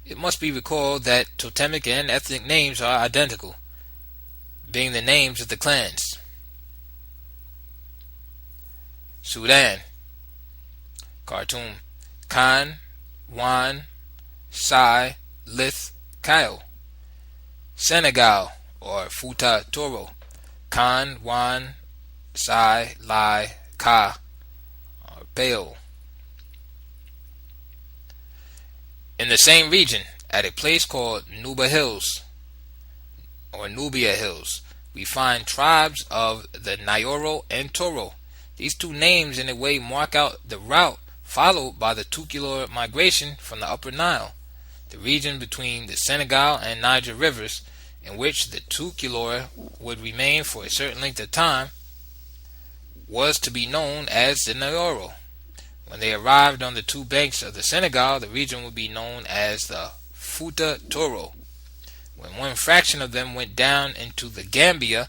S1: It must be recalled that totemic and ethnic names are identical, being the names of the clans. Sudan, Khartoum, Khan, Wan, Sai, Lith, Kyle. Senegal, or Futa Toro, Khan, Wan, Sai, Lai, Ka, or Peul. In the same region, at a place called Nuba Hills, or Nubia Hills, we find tribes of the Nyoro and Toro. These two names in a way mark out the route followed by the Tukulor migration from the Upper Nile, the region between the Senegal and Niger rivers, in which the Tukulor would remain for a certain length of time, was to be known as the Nyoro. When they arrived on the two banks of the Senegal, the region would be known as the Futa Toro. When one fraction of them went down into the Gambia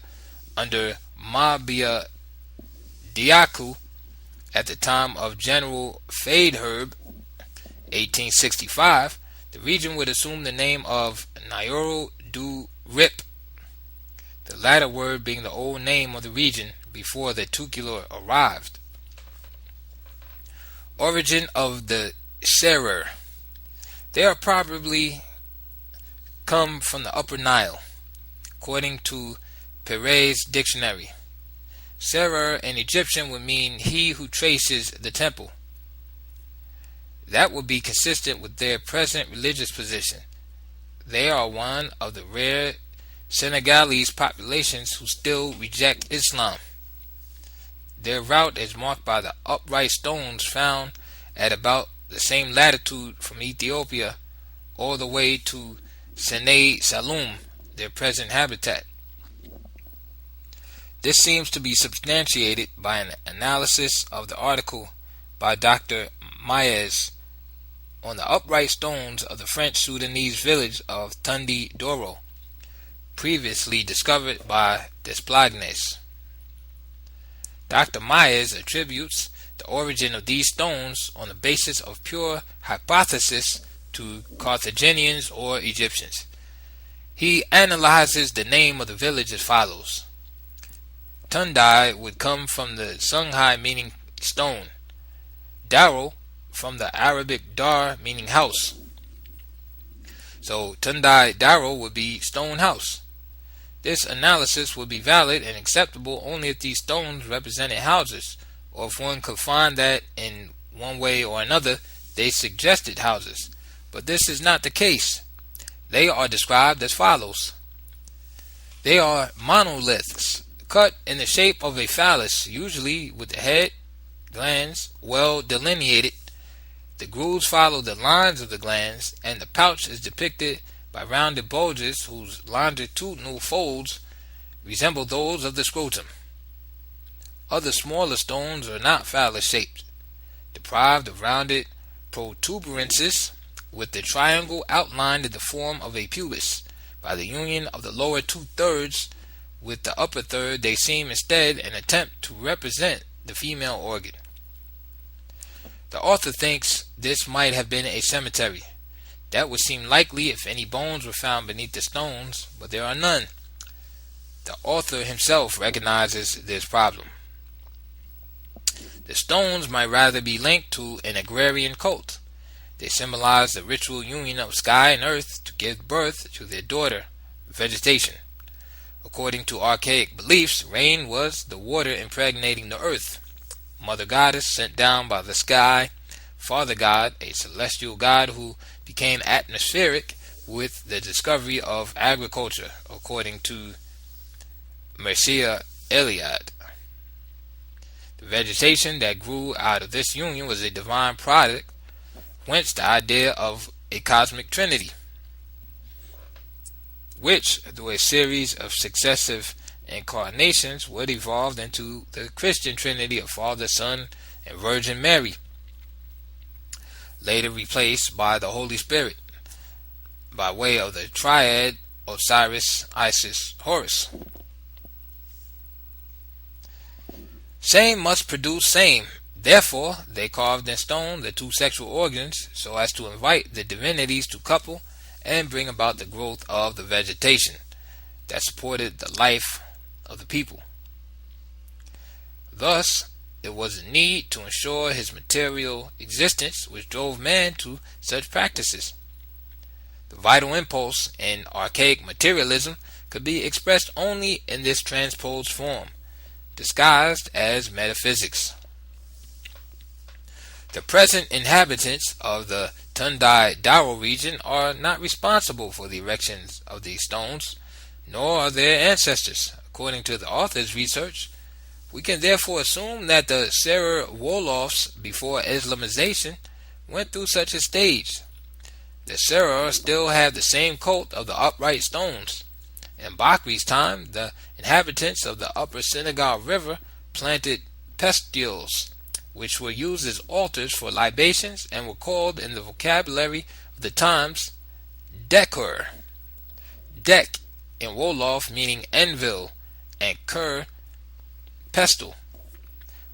S1: under Mabia Diaku at the time of General Faidherbe, 1865, the region would assume the name of Nyoro du Rip, the latter word being the old name of the region before the Tukulor arrived. Origin of the Serer. They are probably come from the Upper Nile, according to Perez Dictionary. Serer in Egyptian would mean he who traces the temple. That would be consistent with their present religious position. They are one of the rare Senegalese populations who still reject Islam. Their route is marked by the upright stones found at about the same latitude from Ethiopia all the way to Sene Saloum, their present habitat. This seems to be substantiated by an analysis of the article by Dr. Maes on the upright stones of the French Sudanese village of Tundi Doro, previously discovered by Desplagnes. Dr. Maes attributes the origin of these stones on the basis of pure hypothesis to Carthaginians or Egyptians. He analyzes the name of the village as follows. Tundai would come from the Songhai meaning stone, Daro from the Arabic dar meaning house. So Tundai Daro would be stone house. This analysis would be valid and acceptable only if these stones represented houses, or if one could find that in one way or another they suggested houses. But this is not the case. They are described as follows. They are monoliths, cut in the shape of a phallus, usually with the head, glands well delineated. The grooves follow the lines of the glands, and the pouch is depicted by rounded bulges whose longitudinal folds resemble those of the scrotum. Other smaller stones are not phallus-shaped, deprived of rounded protuberances, with the triangle outlined in the form of a pubis. By the union of the lower two-thirds with the upper third, they seem instead an attempt to represent the female organ. The author thinks this might have been a cemetery. That would seem likely if any bones were found beneath the stones, but there are none. The author himself recognizes this problem. The stones might rather be linked to an agrarian cult. They symbolize the ritual union of sky and earth to give birth to their daughter, vegetation. According to archaic beliefs, rain was the water impregnating the earth. Mother goddess sent down by the sky, Father God, a celestial god who became atmospheric with the discovery of agriculture, according to Mircea Eliade. The vegetation that grew out of this union was a divine product, whence the idea of a cosmic trinity, which, through a series of successive incarnations, would evolve into the Christian trinity of Father, Son, and Virgin Mary, later replaced by the Holy Spirit, by way of the triad Osiris, Isis, Horus. Same must produce same. Therefore, they carved in stone the two sexual organs so as to invite the divinities to couple and bring about the growth of the vegetation that supported the life of the people. Thus, it was a need to ensure his material existence which drove man to such practices. The vital impulse in archaic materialism could be expressed only in this transposed form, disguised as metaphysics. The present inhabitants of the Tundai Daro region are not responsible for the erections of these stones, nor are their ancestors. According to the author's research, we can therefore assume that the Serer Wolofs before Islamization went through such a stage. The Serer still have the same cult of the upright stones. In Bakri's time, the inhabitants of the upper Senegal River planted pestils, which were used as altars for libations and were called in the vocabulary of the times Dekur. Dek in Wolof meaning anvil, and Kur pestle.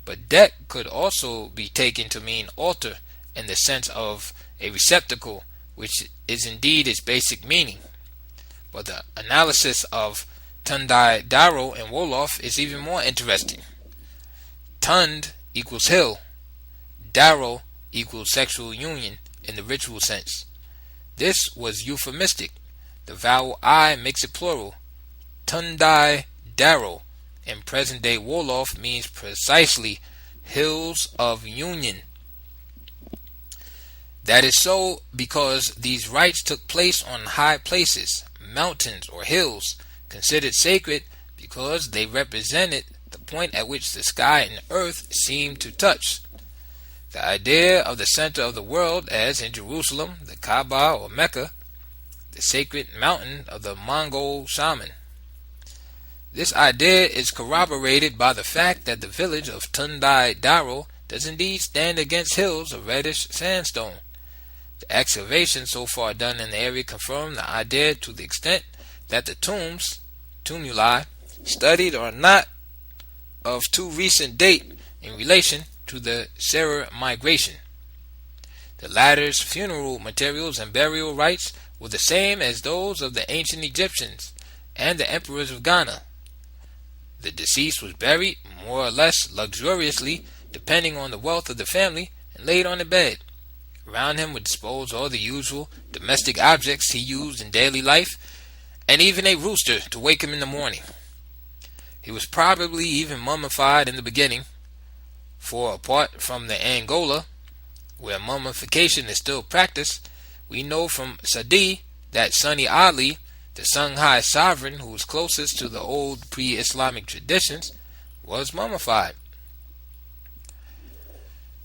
S1: But Dek could also be taken to mean altar in the sense of a receptacle, which is indeed its basic meaning. But the analysis of Tundai Daro and Wolof is even more interesting. Tund equals hill. Daro equals sexual union in the ritual sense. This was euphemistic. The vowel I makes it plural. Tundai Daro, in present-day Wolof means precisely hills of union. That is so because these rites took place on high places, mountains, or hills, considered sacred because they represented the point at which the sky and earth seemed to touch. The idea of the center of the world, as in Jerusalem, the Kaaba or Mecca, the sacred mountain of the Mongol shaman. This idea is corroborated by the fact that the village of Tundai Daro does indeed stand against hills of reddish sandstone. The excavations so far done in the area confirm the idea to the extent that the tumuli studied are not of too recent date in relation to the Serer migration. The latter's funeral materials and burial rites were the same as those of the ancient Egyptians and the emperors of Ghana. The deceased was buried more or less luxuriously, depending on the wealth of the family, and laid on a bed. Around him were disposed all the usual domestic objects he used in daily life, and even a rooster to wake him in the morning. He was probably even mummified in the beginning, for apart from the Angola, where mummification is still practiced, we know from Sadi that Sunni Ali, the Songhai sovereign who was closest to the old pre-Islamic traditions, was mummified.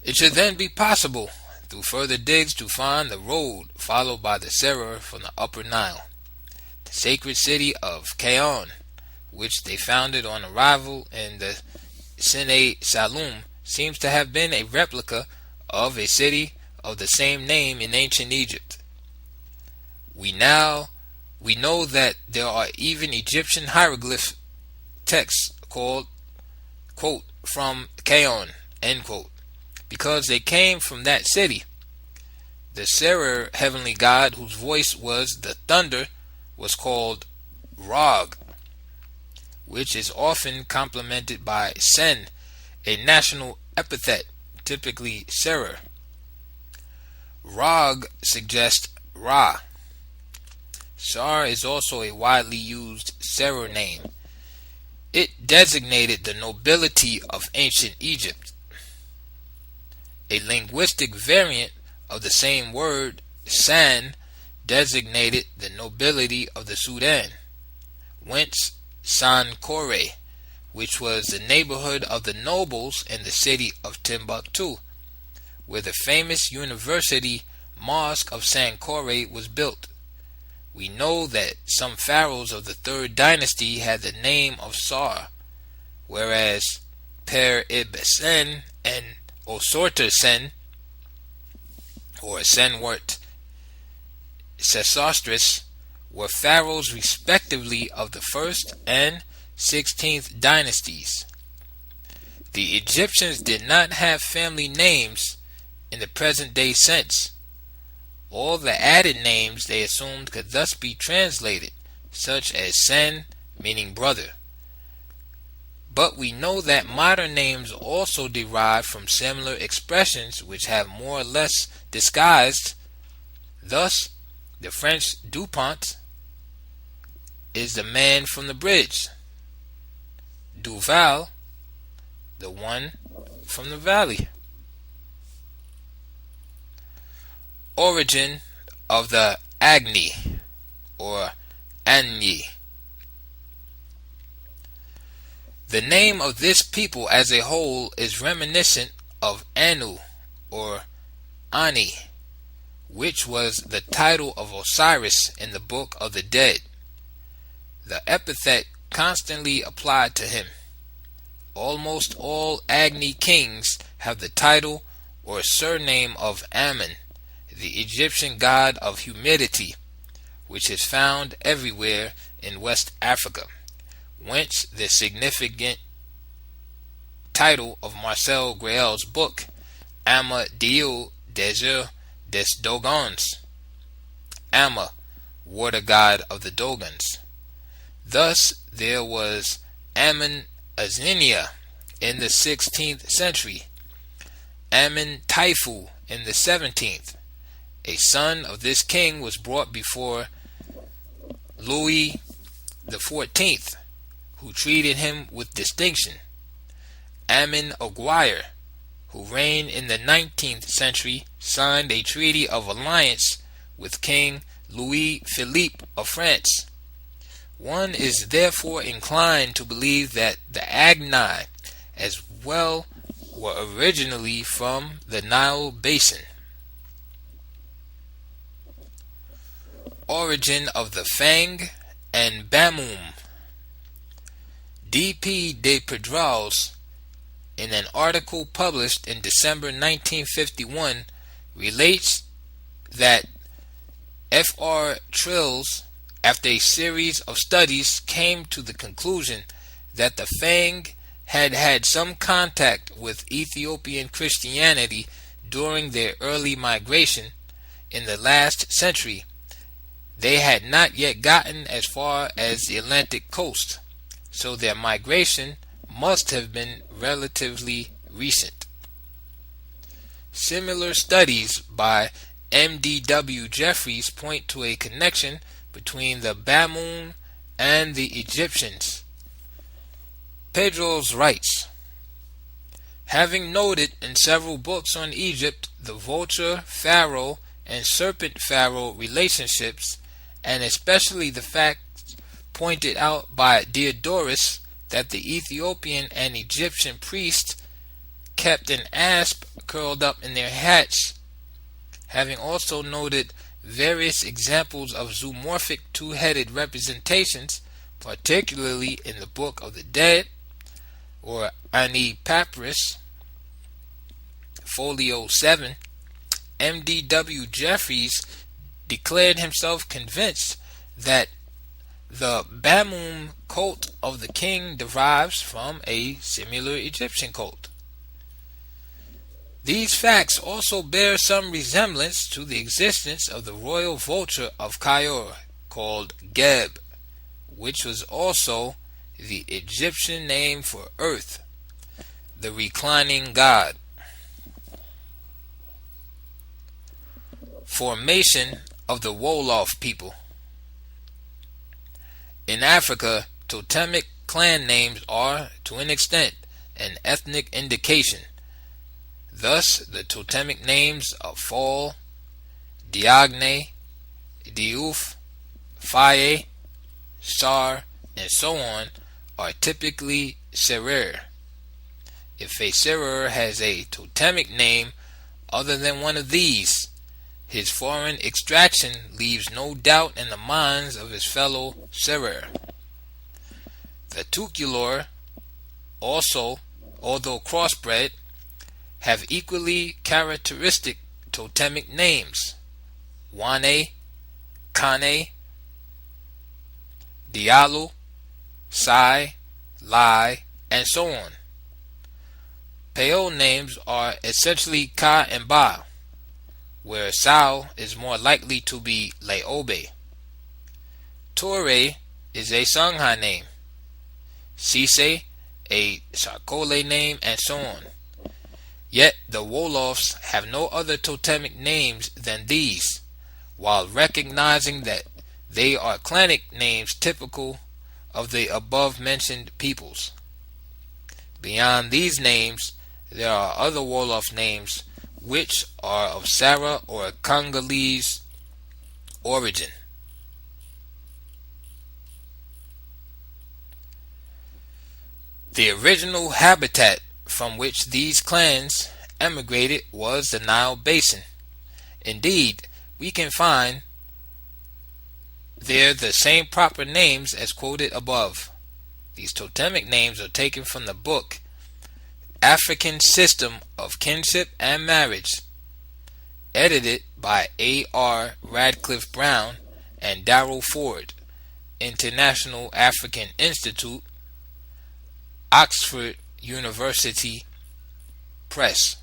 S1: It should then be possible, through further digs, to find the road followed by the Serer from the Upper Nile, the sacred city of Kaon, which they founded on arrival in the Sine Salum, seems to have been a replica of a city of the same name in ancient Egypt. We know that there are even Egyptian hieroglyph texts called, quote, from Kaon, end quote, because they came from that city. The Serer, heavenly god whose voice was the thunder, was called Rog, which is often complemented by Sen, a national epithet, typically Serer. Rog suggests Ra. Shar is also a widely used Serer name. It designated the nobility of ancient Egypt. A linguistic variant of the same word, San, designated the nobility of the Sudan, whence Sankore, which was the neighborhood of the nobles in the city of Timbuktu, where the famous university mosque of Sankore was built. We know that some pharaohs of the 3rd dynasty had the name of Sar, whereas Per-Ibsen and Osorter-Sen, or Senwert Sesostris, were pharaohs respectively of the 1st and 16th dynasties. The Egyptians did not have family names in the present-day sense. All the added names they assumed could thus be translated, such as Sen, meaning brother. But we know that modern names also derive from similar expressions which have more or less disguised. Thus, the French Dupont is the man from the bridge. Duval, the one from the valley. Origin of the Agni or Agni. The name of this people as a whole is reminiscent of Anu or Ani, which was the title of Osiris in the Book of the Dead. The epithet constantly applied to him. Almost all Agni kings have the title or surname of Amun, the Egyptian god of humidity, which is found everywhere in West Africa, whence the significant title of Marcel Grael's book, Amma Dieu des Dogons, Amma, water god of the Dogons. Thus there was Amun Azenia in the 16th century, Amun Taifu in the 17th. A son of this king was brought before Louis XIV, who treated him with distinction. Amin Aguirre, who reigned in the 19th century, signed a treaty of alliance with King Louis Philippe of France. One is therefore inclined to believe that the Agni as well were originally from the Nile Basin. Origin of the Fang and Bamum. D.P. de Pedrals, in an article published in December 1951, relates that Fr. Trills, after a series of studies, came to the conclusion that the Fang had had some contact with Ethiopian Christianity during their early migration in the last century. They had not yet gotten as far as the Atlantic coast, so their migration must have been relatively recent. Similar studies by M.D.W. Jeffries point to a connection between the Bamum and the Egyptians. Pedrals writes, having noted in several books on Egypt the vulture-pharaoh and serpent-pharaoh relationships, and especially the fact pointed out by Diodorus that the Ethiopian and Egyptian priests kept an asp curled up in their hats, having also noted various examples of zoomorphic two-headed representations, particularly in the Book of the Dead, or Ani Papyrus, Folio 7, M.D.W. Jeffries declared himself convinced that the Bamum cult of the king derives from a similar Egyptian cult. These facts also bear some resemblance to the existence of the royal vulture of Cairo called Geb, which was also the Egyptian name for earth, the reclining god. Formation of the Wolof people. In Africa, totemic clan names are, to an extent, an ethnic indication. Thus, the totemic names of Fall, Diagne, Diouf, Faye, Sar, and so on are typically Serer. If a Serer has a totemic name other than one of these, his foreign extraction leaves no doubt in the minds of his fellow Serer. The Tukulor, also, although crossbred, have equally characteristic totemic names: Wane, Kane, Diallo, Sai, Lai, and so on. Peo names are essentially Ka and Ba, where Sao is more likely to be Leobe. Toure is a Sangha name, Sise a Sarkole name, and so on. Yet the Wolofs have no other totemic names than these, while recognizing that they are clanic names typical of the above-mentioned peoples. Beyond these names, there are other Wolof names which are of Sara or Congolese origin. The original habitat from which these clans emigrated was the Nile Basin. Indeed, we can find there the same proper names as quoted above. These totemic names are taken from the book African System of Kinship and Marriage, edited by A.R. Radcliffe Brown and Darrell Ford, International African Institute, Oxford University Press.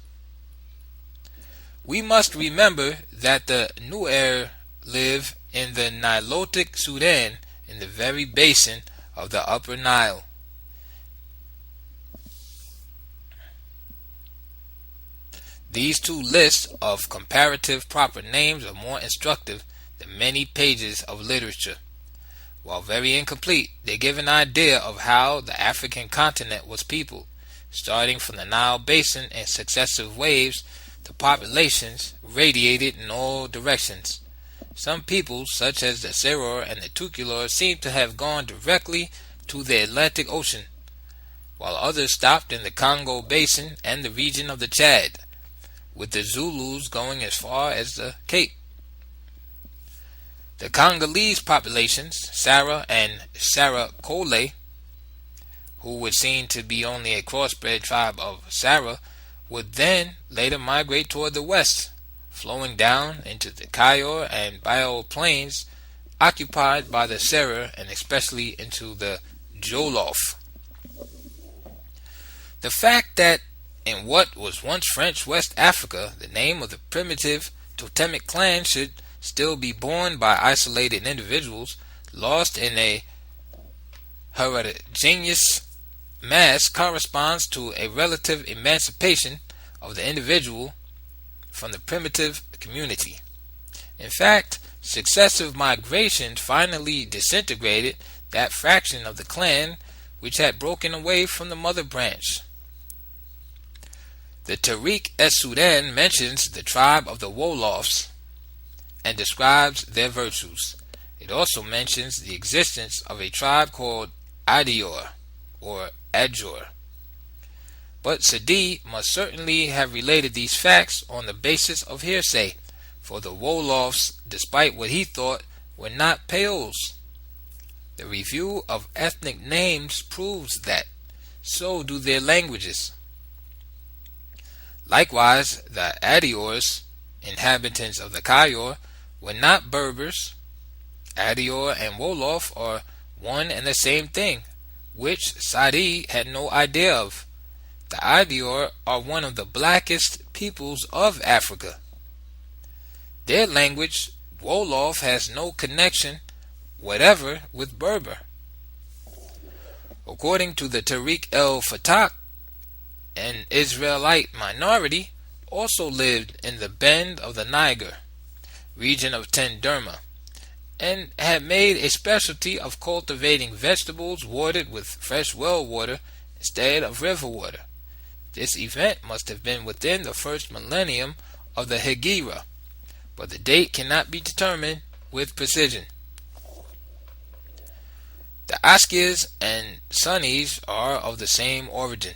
S1: We must remember that the Nuer live in the Nilotic Sudan, in the very basin of the Upper Nile. These two lists of comparative proper names are more instructive than many pages of literature. While very incomplete, they give an idea of how the African continent was peopled. Starting from the Nile Basin in successive waves, the populations radiated in all directions. Some peoples, such as the Seror and the Tukulor, seem to have gone directly to the Atlantic Ocean, while others stopped in the Congo Basin and the region of the Chad, with the Zulus going as far as the Cape. The Congolese populations, Sara and Sarakole, who would seem to be only a crossbred tribe of Sara, would then later migrate toward the west, flowing down into the Cayor and Biao plains occupied by the Serer, and especially into the Jolof. The fact that in what was once French West Africa, the name of the primitive totemic clan should still be borne by isolated individuals, lost in a heterogeneous mass, corresponds to a relative emancipation of the individual from the primitive community. In fact, successive migrations finally disintegrated that fraction of the clan which had broken away from the mother branch. The Tariq-es-Sudan mentions the tribe of the Wolofs and describes their virtues. It also mentions the existence of a tribe called Adior or Adjor. But Sadi must certainly have related these facts on the basis of hearsay, for the Wolofs, despite what he thought, were not Peols. The review of ethnic names proves that. So do their languages. Likewise, the Adiors, inhabitants of the Cayor, were not Berbers. Adior and Wolof are one and the same thing, which Sadi had no idea of. The Adior are one of the blackest peoples of Africa. Their language, Wolof, has no connection whatever with Berber. According to the Tariq el-Fatah, an Israelite minority also lived in the bend of the Niger, region of Tenderma, and had made a specialty of cultivating vegetables watered with fresh well water instead of river water. This event must have been within the first millennium of the Hegira, but the date cannot be determined with precision. The Askias and Sunnis are of the same origin.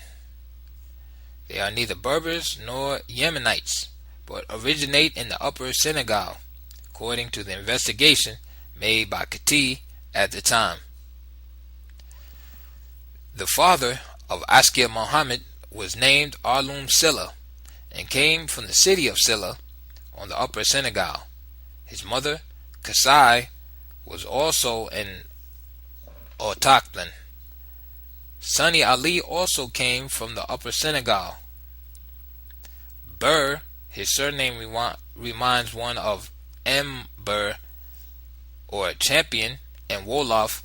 S1: They are neither Berbers nor Yemenites, but originate in the Upper Senegal, according to the investigation made by Kati at the time. The father of Askia Muhammad was named Alum Silla and came from the city of Silla on the Upper Senegal. His mother, Kasai, was also an autochthon. Sunni Ali also came from the Upper Senegal. Bur, his surname reminds one of Bur, or champion, and Wolof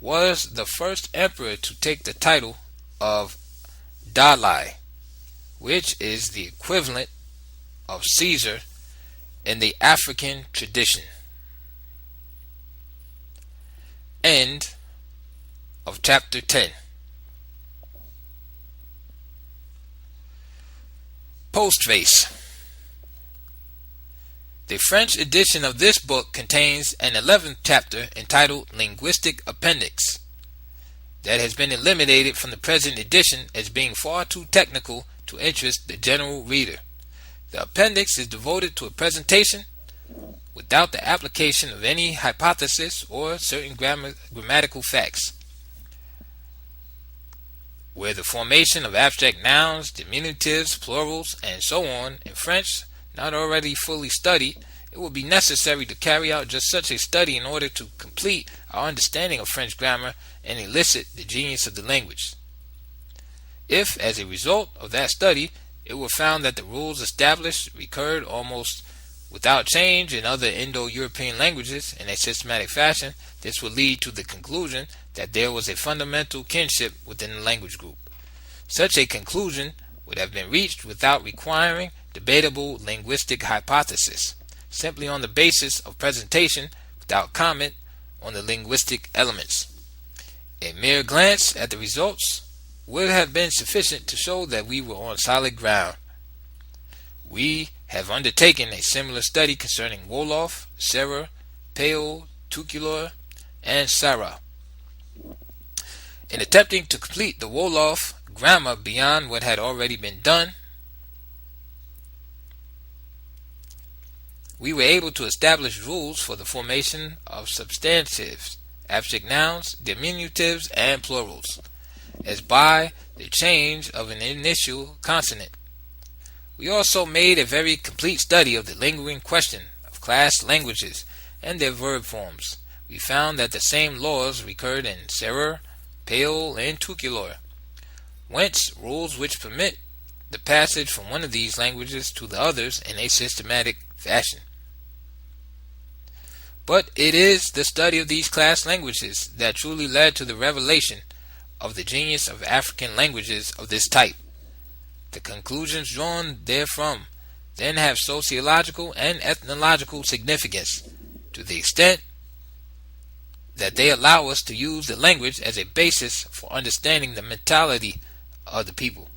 S1: was the first emperor to take the title of Dalai, which is the equivalent of Caesar in the African tradition. End of chapter 10. Postface. The French edition of this book contains an 11th chapter entitled Linguistic Appendix that has been eliminated from the present edition as being far too technical to interest the general reader. The appendix is devoted to a presentation without the application of any hypothesis or certain grammatical facts, where the formation of abstract nouns, diminutives, plurals, and so on in French not already fully studied, it will be necessary to carry out just such a study in order to complete our understanding of French grammar and elicit the genius of the language. If, as a result of that study, it were found that the rules established recurred almost without change in other Indo-European languages in a systematic fashion, this would lead to the conclusion that there was a fundamental kinship within the language group. Such a conclusion would have been reached without requiring debatable linguistic hypothesis, simply on the basis of presentation, without comment on the linguistic elements. A mere glance at the results would have been sufficient to show that we were on solid ground. We have undertaken a similar study concerning Wolof, Serer, Pale, Tukulor, and Sara. In attempting to complete the Wolof grammar beyond what had already been done, we were able to establish rules for the formation of substantives, abstract nouns, diminutives, and plurals, as by the change of an initial consonant. We also made a very complete study of the lingering question of class languages and their verb forms. We found that the same laws recurred in Serer, Pale, and Tukulor, whence rules which permit the passage from one of these languages to the others in a systematic fashion. But it is the study of these class languages that truly led to the revelation of the genius of African languages of this type. The conclusions drawn therefrom then have sociological and ethnological significance to the extent that they allow us to use the language as a basis for understanding the mentality of the people.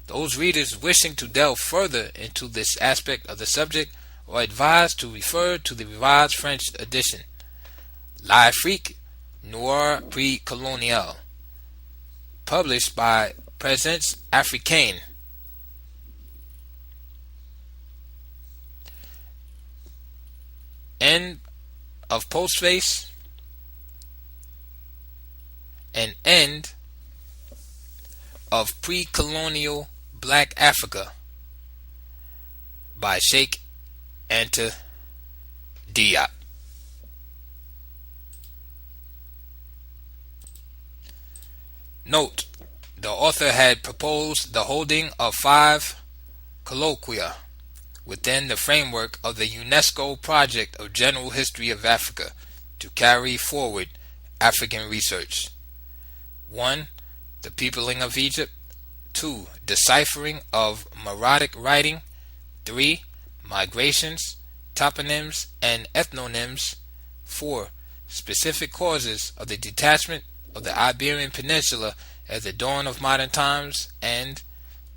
S1: Those readers wishing to delve further into this aspect of the subject are advised to refer to the Revised French edition, L'Afrique Noire Pre-Coloniale, published by Présence Africaine. End of postface and End of Pre-Colonial Black Africa by Cheikh Anta Diop. Note: the author had proposed the holding of 5 colloquia within the framework of the UNESCO project of General History of Africa to carry forward African research. 1. The peopling of Egypt. 2. Deciphering of Meroitic writing. 3. Migrations, toponyms, and ethnonyms. 4. Specific causes of the detachment of the Iberian Peninsula at the dawn of modern times. And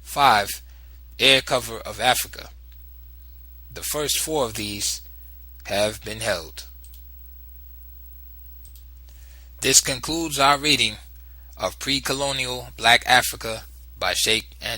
S1: 5. Air cover of Africa. The first 4 of these have been held. This concludes our reading of Pre-Colonial Black Africa by Cheikh Anta